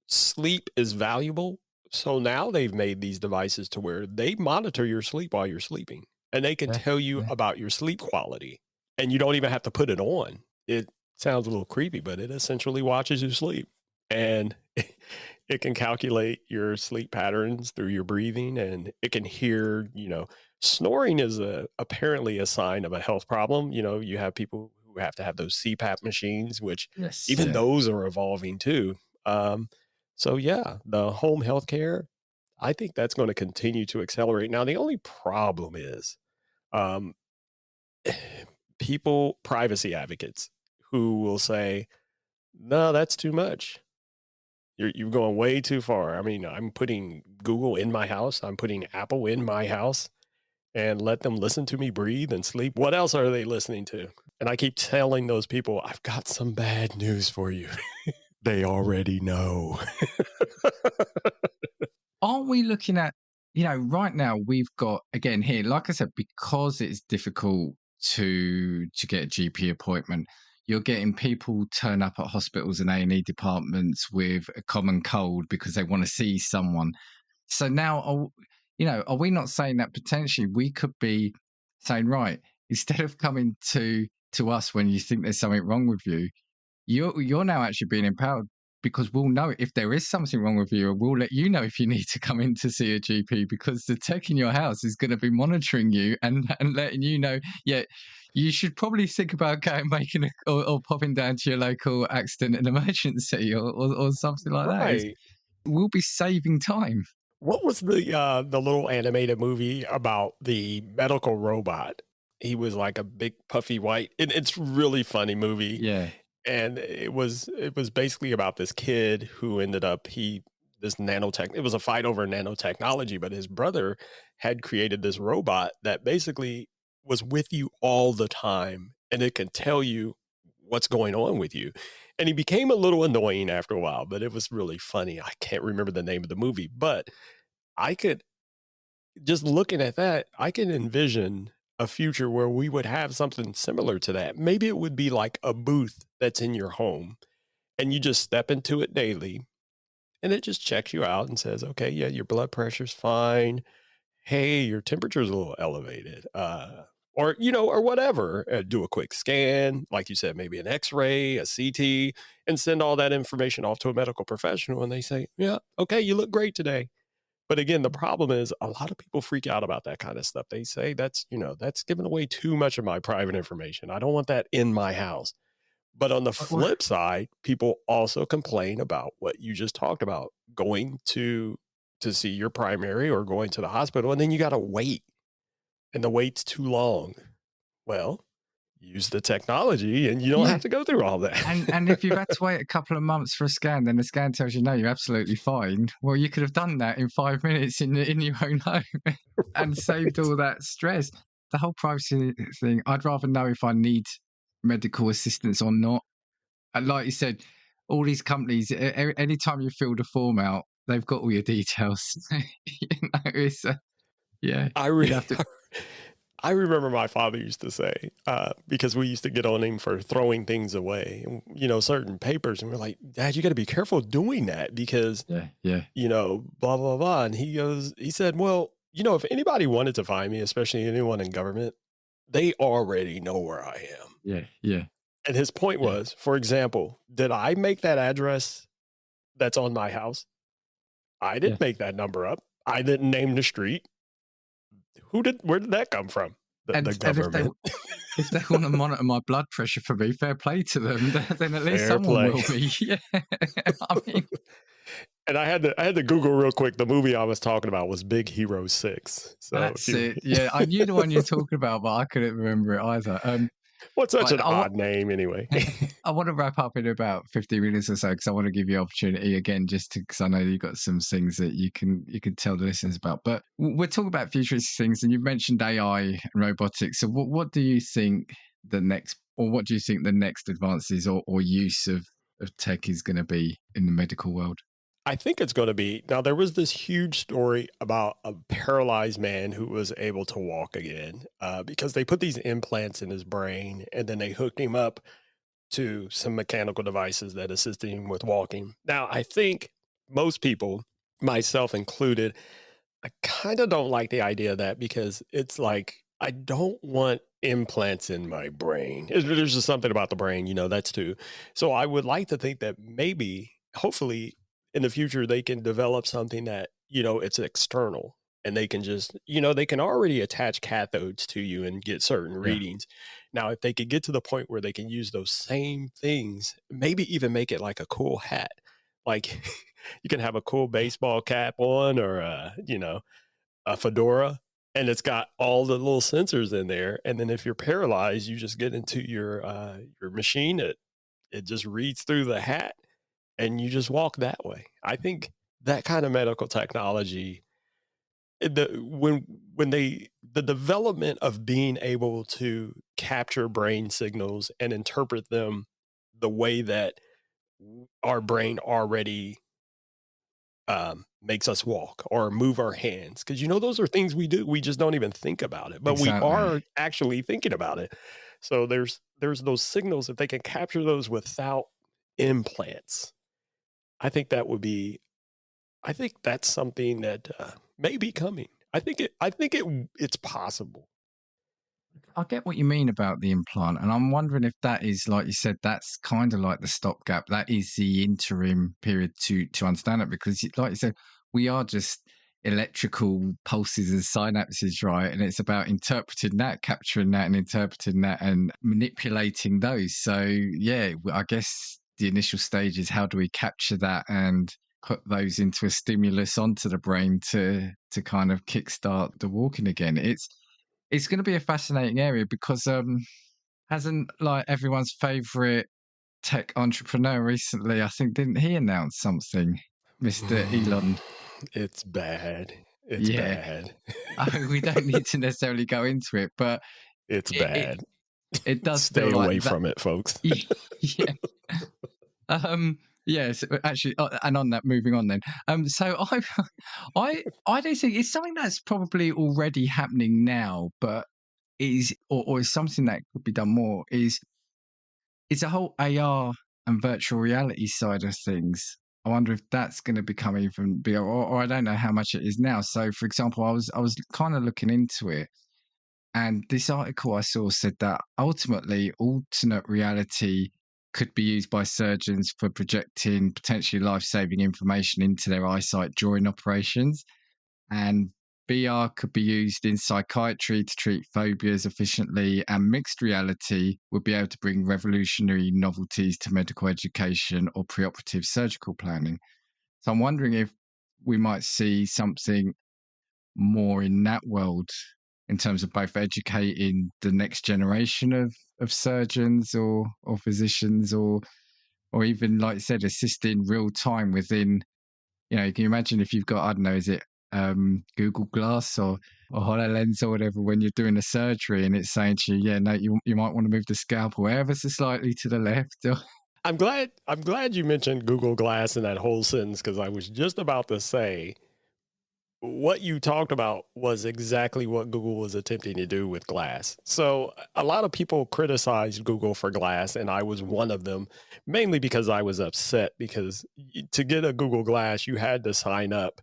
sleep is valuable. So now they've made these devices to where they monitor your sleep while you're sleeping, and they can tell you about your sleep quality, and you don't even have to put it on. It sounds a little creepy, but it essentially watches you sleep, and it can calculate your sleep patterns through your breathing, and it can hear, snoring is apparently a sign of a health problem. You have people who have to have those CPAP machines, which even those are evolving too. So yeah, the home healthcare, I think that's going to continue to accelerate. Now, the only problem is privacy advocates who will say, no, that's too much. You're going way too far. I mean, I'm putting Google in my house. I'm putting Apple in my house, and let them listen to me breathe and sleep. What else are they listening to? And I keep telling those people, I've got some bad news for you. They already know. Aren't we looking at, right now we've got, again here, like I said, because it's difficult to get a GP appointment, you're getting people turn up at hospitals and A&E departments with a common cold because they want to see someone. So now, are we not saying that potentially we could be saying, right, instead of coming to us when you think there's something wrong with you, you're now actually being empowered, because we'll know if there is something wrong with you, and we'll let you know if you need to come in to see a GP, because the tech in your house is going to be monitoring you and letting you know, yeah, you should probably think about or popping down to your local accident and emergency or something like that. We'll be saving time. What was the little animated movie about the medical robot? He was like a big puffy white. It's really funny movie. Yeah. And it was basically about this kid who ended up this nanotech. It was a fight over nanotechnology, but his brother had created this robot that basically was with you all the time, and it can tell you what's going on with you. And he became a little annoying after a while, but it was really funny. I can't remember the name of the movie, but I could, just looking at that, I can envision a future where we would have something similar to that. Maybe it would be like a booth that's in your home, and you just step into it daily, and it just checks you out and says, okay, yeah, your blood pressure's fine. Hey, your temperature's a little elevated. Or whatever. Do a quick scan, like you said, maybe an X-ray, a CT, and send all that information off to a medical professional, and they say, yeah, okay, you look great today. But again, the problem is a lot of people freak out about that kind of stuff. They say that's giving away too much of my private information. I don't want that in my house. But on the flip side, people also complain about what you just talked about, going to see your primary or going to the hospital, and then you got to wait, and the wait's too long. Well, use the technology and you don't have to go through all that. And if you've had to wait a couple of months for a scan, then the scan tells you, no, you're absolutely fine. Well, you could have done that in 5 minutes in your own home and saved all that stress. The whole privacy thing, I'd rather know if I need medical assistance or not. And like you said, all these companies, anytime you fill the form out, they've got all your details. I remember my father used to say, because we used to get on him for throwing things away, certain papers. And we're like, Dad, you got to be careful doing that because, blah, blah, blah. And he said, well, if anybody wanted to find me, especially anyone in government, they already know where I am. Yeah. Yeah. And his point was, for example, did I make that address that's on my house? I didn't make that number up. I didn't name the street. Where did that come from? The government. if they want to monitor my blood pressure for me, fair play to them. Then at least Fair someone play. will be. Yeah, I mean, And I had to Google real quick. The movie I was talking about was Big Hero 6. So if that's you, it. Yeah, I knew the one you're talking about, but I couldn't remember it either. what's such But an odd name anyway? I want to wrap up in about 15 minutes or so because I want to give you opportunity again, just because I know you've got some things that you can tell the listeners about. But we're talking about futuristic things, and you've mentioned AI and robotics. So what do you think the next, or what do you think the next advances or use of tech is going to be in the medical world? I think it's going to be. Now, there was this huge story about a paralyzed man who was able to walk again because they put these implants in his brain and then they hooked him up to some mechanical devices that assisted him with walking. Now, I think most people, myself included, I kind of don't like the idea of that because it's like, I don't want implants in my brain. There's just something about the brain, that's too. So I would like to think that maybe, hopefully, in the future, they can develop something that, it's external and they can just, they can already attach cathodes to you and get certain Yeah. readings. Now, if they could get to the point where they can use those same things, maybe even make it like a cool hat, like you can have a cool baseball cap on or, a fedora, and it's got all the little sensors in there. And then if you're paralyzed, you just get into your machine. It just reads through the hat and you just walk that way. I think that kind of medical technology, the development of being able to capture brain signals and interpret them the way that our brain already makes us walk or move our hands, because those are things we do, we just don't even think about it, but we Exactly. are actually thinking about it. So there's those signals. If they can capture those without implants, I think that's something that may be coming. It's possible. I get what you mean about the implant, and I'm wondering if that is, like you said, that's kind of like the stopgap. That is the interim period to understand it, because, like you said, we are just electrical pulses and synapses, right? And it's about interpreting that, capturing that, and interpreting that, and manipulating those. So, yeah, I guess the initial stage is how do we capture that and put those into a stimulus onto the brain to kind of kickstart the walking again. It's going to be a fascinating area because hasn't, like, everyone's favorite tech entrepreneur recently, I think, didn't he announce something, Mr. Elon? It's bad. It's Yeah. bad. We don't need to necessarily go into it, but It's it it, bad. it does Stay feel away like that. from it, folks. Yeah. Yes, actually, and on that, moving on then. So I do think it's something that's probably already happening now, but is or is something that could be done more. Is a whole AR and virtual reality side of things. I wonder if that's going to become even bigger, or I don't know how much it is now. So, for example, I was kind of looking into it, and this article I saw said that ultimately alternate reality could be used by surgeons for projecting potentially life-saving information into their eyesight during operations. And VR could be used in psychiatry to treat phobias efficiently, and mixed reality would be able to bring revolutionary novelties to medical education or preoperative surgical planning. So I'm wondering if we might see something more in that world in terms of both educating the next generation of surgeons or physicians, or even, like I said, assisting real time within, can you imagine if you've got, I don't know, is it Google Glass or HoloLens or whatever, when you're doing a surgery and it's saying to you, yeah, no, you might want to move the scalpel ever so slightly to the left. I'm glad you mentioned Google Glass in that whole sentence, because I was just about to say what you talked about was exactly what Google was attempting to do with Glass. So a lot of people criticized Google for Glass, and I was one of them, mainly because I was upset because to get a Google Glass, you had to sign up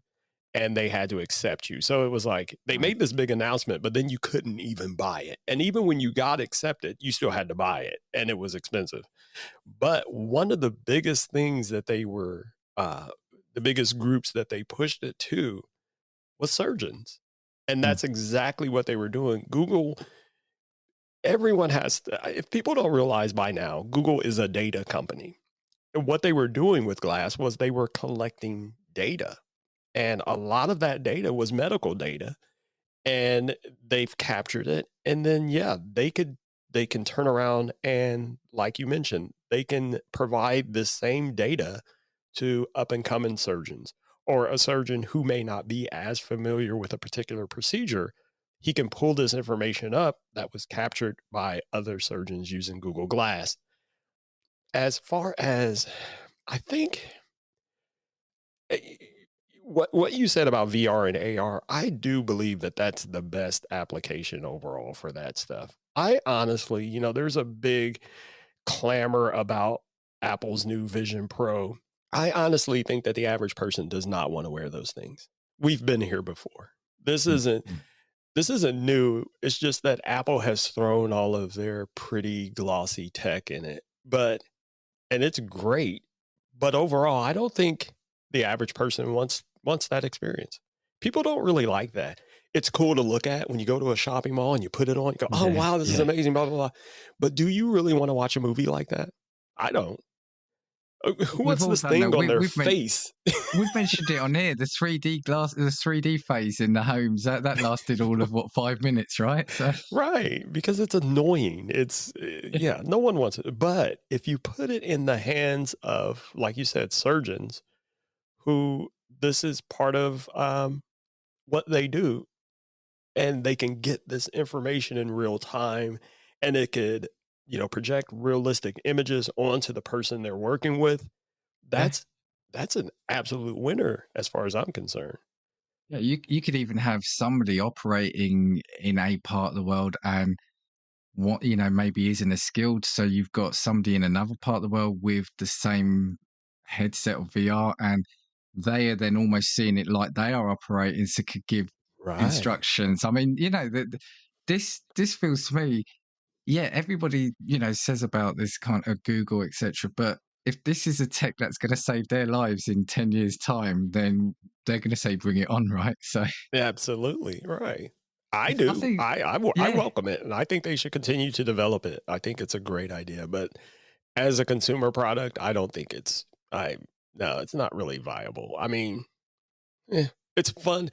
and they had to accept you. So it was like they made this big announcement, but then you couldn't even buy it. And even when you got accepted, you still had to buy it, and it was expensive. But one of the biggest things that they were, the biggest groups that they pushed it to was surgeons. And that's exactly what they were doing. Google, everyone has if people don't realize by now, Google is a data company. And what they were doing with Glass was they were collecting data. And a lot of that data was medical data. And they've captured it. And then yeah, they can turn around and, like you mentioned, they can provide this same data to up and coming surgeons, or a surgeon who may not be as familiar with a particular procedure. He can pull this information up that was captured by other surgeons using Google Glass. As far as, I think, eh, what you said about VR and AR, I do believe that that's the best application overall for that stuff. I honestly, there's a big clamor about Apple's new Vision Pro. I honestly think that the average person does not want to wear those things. We've been here before. This isn't Mhm. this isn't new. It's just that Apple has thrown all of their pretty glossy tech in it. And it's great, but overall, I don't think the average person wants that experience. People don't really like that. It's cool to look at when you go to a shopping mall and you put it on, you go, "Oh, Yeah, wow, this is yeah. amazing, blah, blah, blah." But do you really wanna watch a movie like that? I don't. Who We've wants all this done that. thing on their face? We've mentioned it on here. The 3D phase in the homes that lasted all of what 5 minutes, right? So Right, because it's annoying. Yeah, no one wants it. But if you put it in the hands of, like you said, surgeons who this is part of, what they do, and they can get this information in real time, and it could, project realistic images onto the person they're working with. yeah, That's an absolute winner as far as I'm concerned. yeah. You could even have somebody operating in a part of the world and what maybe isn't as skilled. So you've got somebody in another part of the world with the same headset or VR, and they are then almost seeing it like they are operating, so could give Right. instructions. I mean, this feels to me, yeah. Everybody says about this kind of Google, etc. But if this is a tech that's going to save their lives in 10 years' time, then they're going to say, "Bring it on!" Right? So Absolutely, right. I I do. think, I yeah, welcome it, and I think they should continue to develop it. I think it's a great idea, but as a consumer product, I don't think I no, it's not really viable. I mean, eh, it's fun,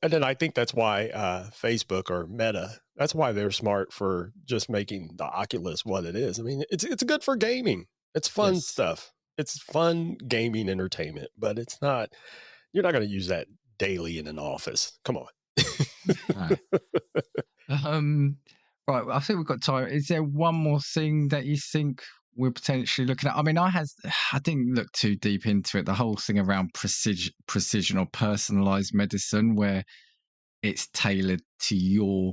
and then I think that's why, Facebook or Meta, that's why they're smart for just making the Oculus what it is. I mean, it's good for gaming. It's fun yes. stuff. It's fun gaming entertainment, but it's not you're not gonna use that daily in an office. Come on. No. Um, right. Well, I think we've got time. Is there one more thing that you think we're potentially looking at? I mean, I didn't look too deep into it. The whole thing around precision or personalized medicine, where it's tailored to your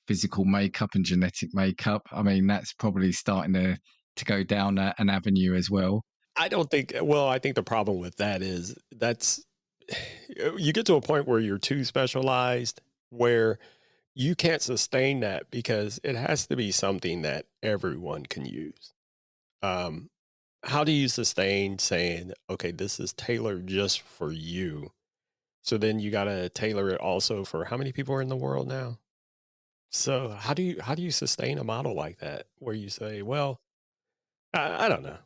physical makeup and genetic makeup. I mean, that's probably starting to go down an avenue as well. I don't think well, I think the problem with that is that's you get to a point where you're too specialized, where you can't sustain that because it has to be something that everyone can use. Um, how do you sustain saying, okay, this is tailored just for you? So then you got to tailor it also for how many people are in the world now? So how do you sustain a model like that where you say, well, I don't know.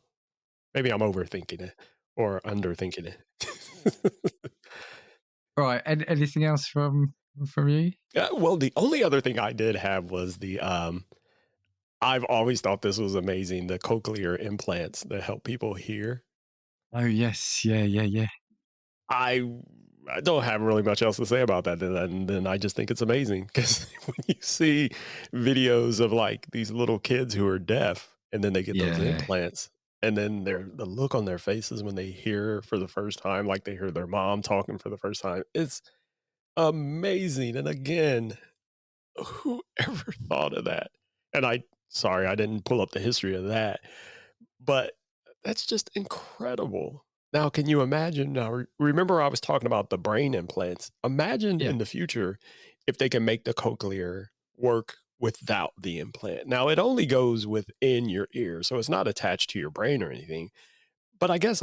Maybe I'm overthinking it or underthinking it. Right. Anything else from you? Well, the only other thing I did have was I've always thought this was amazing, the cochlear implants that help people hear. Oh yes. Yeah. Yeah. Yeah. I I don't have really much else to say about that than I just think it's amazing because when you see videos of like these little kids who are deaf and then they get those Yeah. implants and then the look on their faces when they hear for the first time, like they hear their mom talking for the first time, it's amazing. And again, whoever thought of that? And sorry, I didn't pull up the history of that, but that's just incredible. Now, can you imagine? Now, remember I was talking about the brain implants. Imagine Yeah. in the future if they can make the cochlear work without the implant. Now, it only goes within your ear, so it's not attached to your brain or anything. But I guess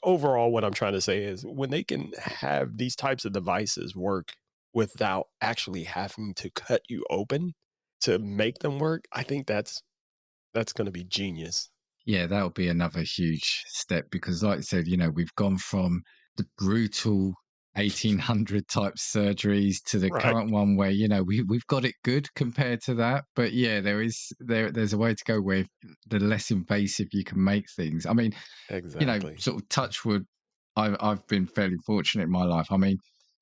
overall, what I'm trying to say is when they can have these types of devices work without actually having to cut you open, to make them work, I think that's going to be genius. Yeah, that'll be another huge step because, like I said, we've gone from the brutal 1800 type surgeries to the Right. current one where we've got it good compared to that. But yeah, there's a way to go where the less invasive you can make things. I mean, Exactly. sort of touch wood. I've been fairly fortunate in my life. I mean,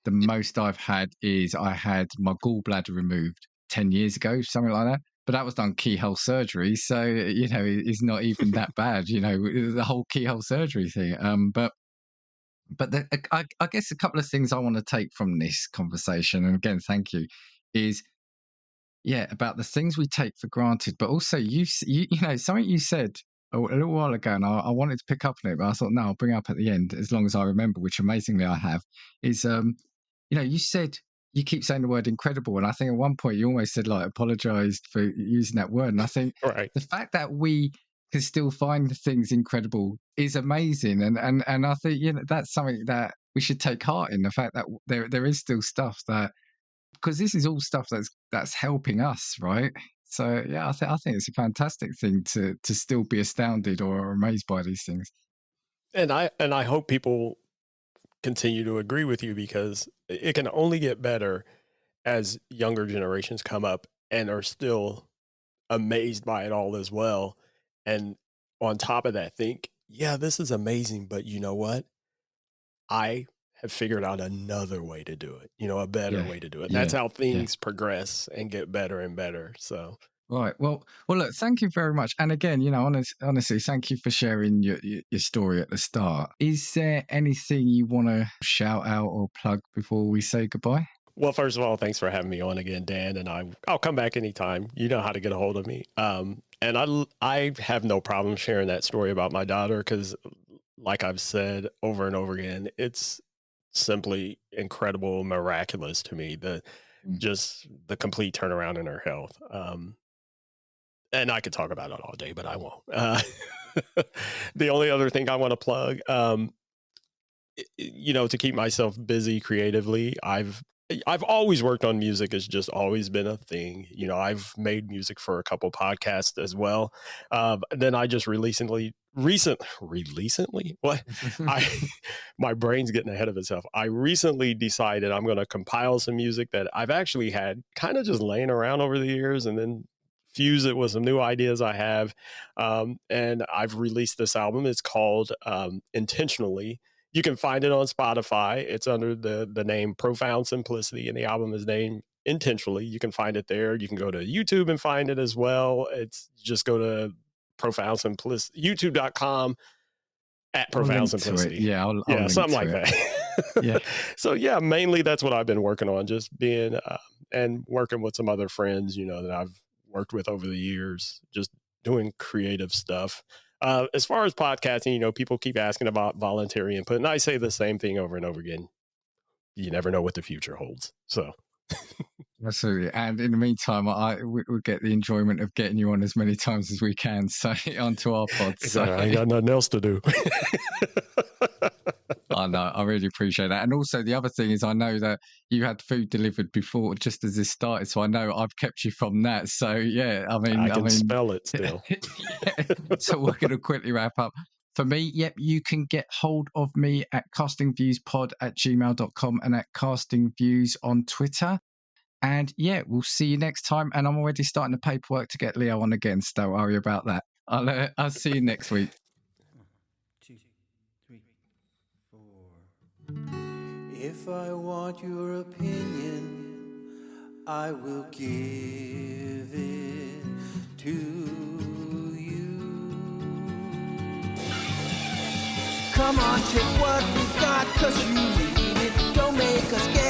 the most I've had is I had my gallbladder removed 10 years ago, something like that. But that was done keyhole surgery, so it's not even that bad. The whole keyhole surgery thing. But I guess a couple of things I want to take from this conversation, and again, thank you, is about the things we take for granted, but also you something you said a little while ago, and I wanted to pick up on it, but I thought no, I'll bring it up at the end as long as I remember, which amazingly I have. Is you said you keep saying the word incredible, and I think at one point you almost said like apologized for using that word, and I think Right. the fact that we can still find things incredible is amazing, and I think that's something that we should take heart in, the fact that there is still stuff that, because this is all stuff that's helping us, right? So yeah, I think it's a fantastic thing to still be astounded or amazed by these things. And I hope people continue to agree with you, because it can only get better as younger generations come up and are still amazed by it all as well. And on top of that, think, yeah, this is amazing, but you know what? I have figured out another way to do it, a better way to do it. That's how things progress and get better and better. So. Right. Well, look, thank you very much. And again, honestly, thank you for sharing your story at the start. Is there anything you want to shout out or plug before we say goodbye? Well, first of all, thanks for having me on again, Dan, and I'll come back anytime. You know how to get a hold of me. And I have no problem sharing that story about my daughter, because like I've said over and over again, it's simply incredible, miraculous to me, just the complete turnaround in her health. And I could talk about it all day, but I won't. The only other thing I want to plug, to keep myself busy creatively, I've always worked on music. It's just always been a thing. I've made music for a couple podcasts as well. Then I just recently, what? My brain's getting ahead of itself. I recently decided I'm going to compile some music that I've actually had kind of just laying around over the years, and then fuse it with some new ideas I have. And I've released this album. It's called Intentionally. You can find it on Spotify. It's under the name Profound Simplicity, and the album is named Intentionally. You can find it there. You can go to YouTube and find it as well. It's just go to Profound Simplicity, youtube.com at Profound Simplicity. Yeah, I'll something like that. Yeah. So yeah, mainly that's what I've been working on, just being and working with some other friends, that I've worked with over the years, just doing creative stuff. As far as podcasting, people keep asking about voluntary input, and I say the same thing over and over again. You never know what the future holds. So. Absolutely. And in the meantime, we get the enjoyment of getting you on as many times as we can, so onto our pods. Exactly. I ain't got nothing else to do. I know. I really appreciate that. And also the other thing is, I know that you had food delivered before, just as this started, so I know I've kept you from that. So yeah, I can spell it still. So we're going to quickly wrap up. For me, you can get hold of me at castingviewspod@gmail.com and at castingviews on Twitter. And we'll see you next time. And I'm already starting the paperwork to get Leo on again, so don't worry about that. I'll see you next week. 1, 2, 3, 4. If I want your opinion, I will give it to you. Come on, take what we've got, 'cause you need it. Don't make us get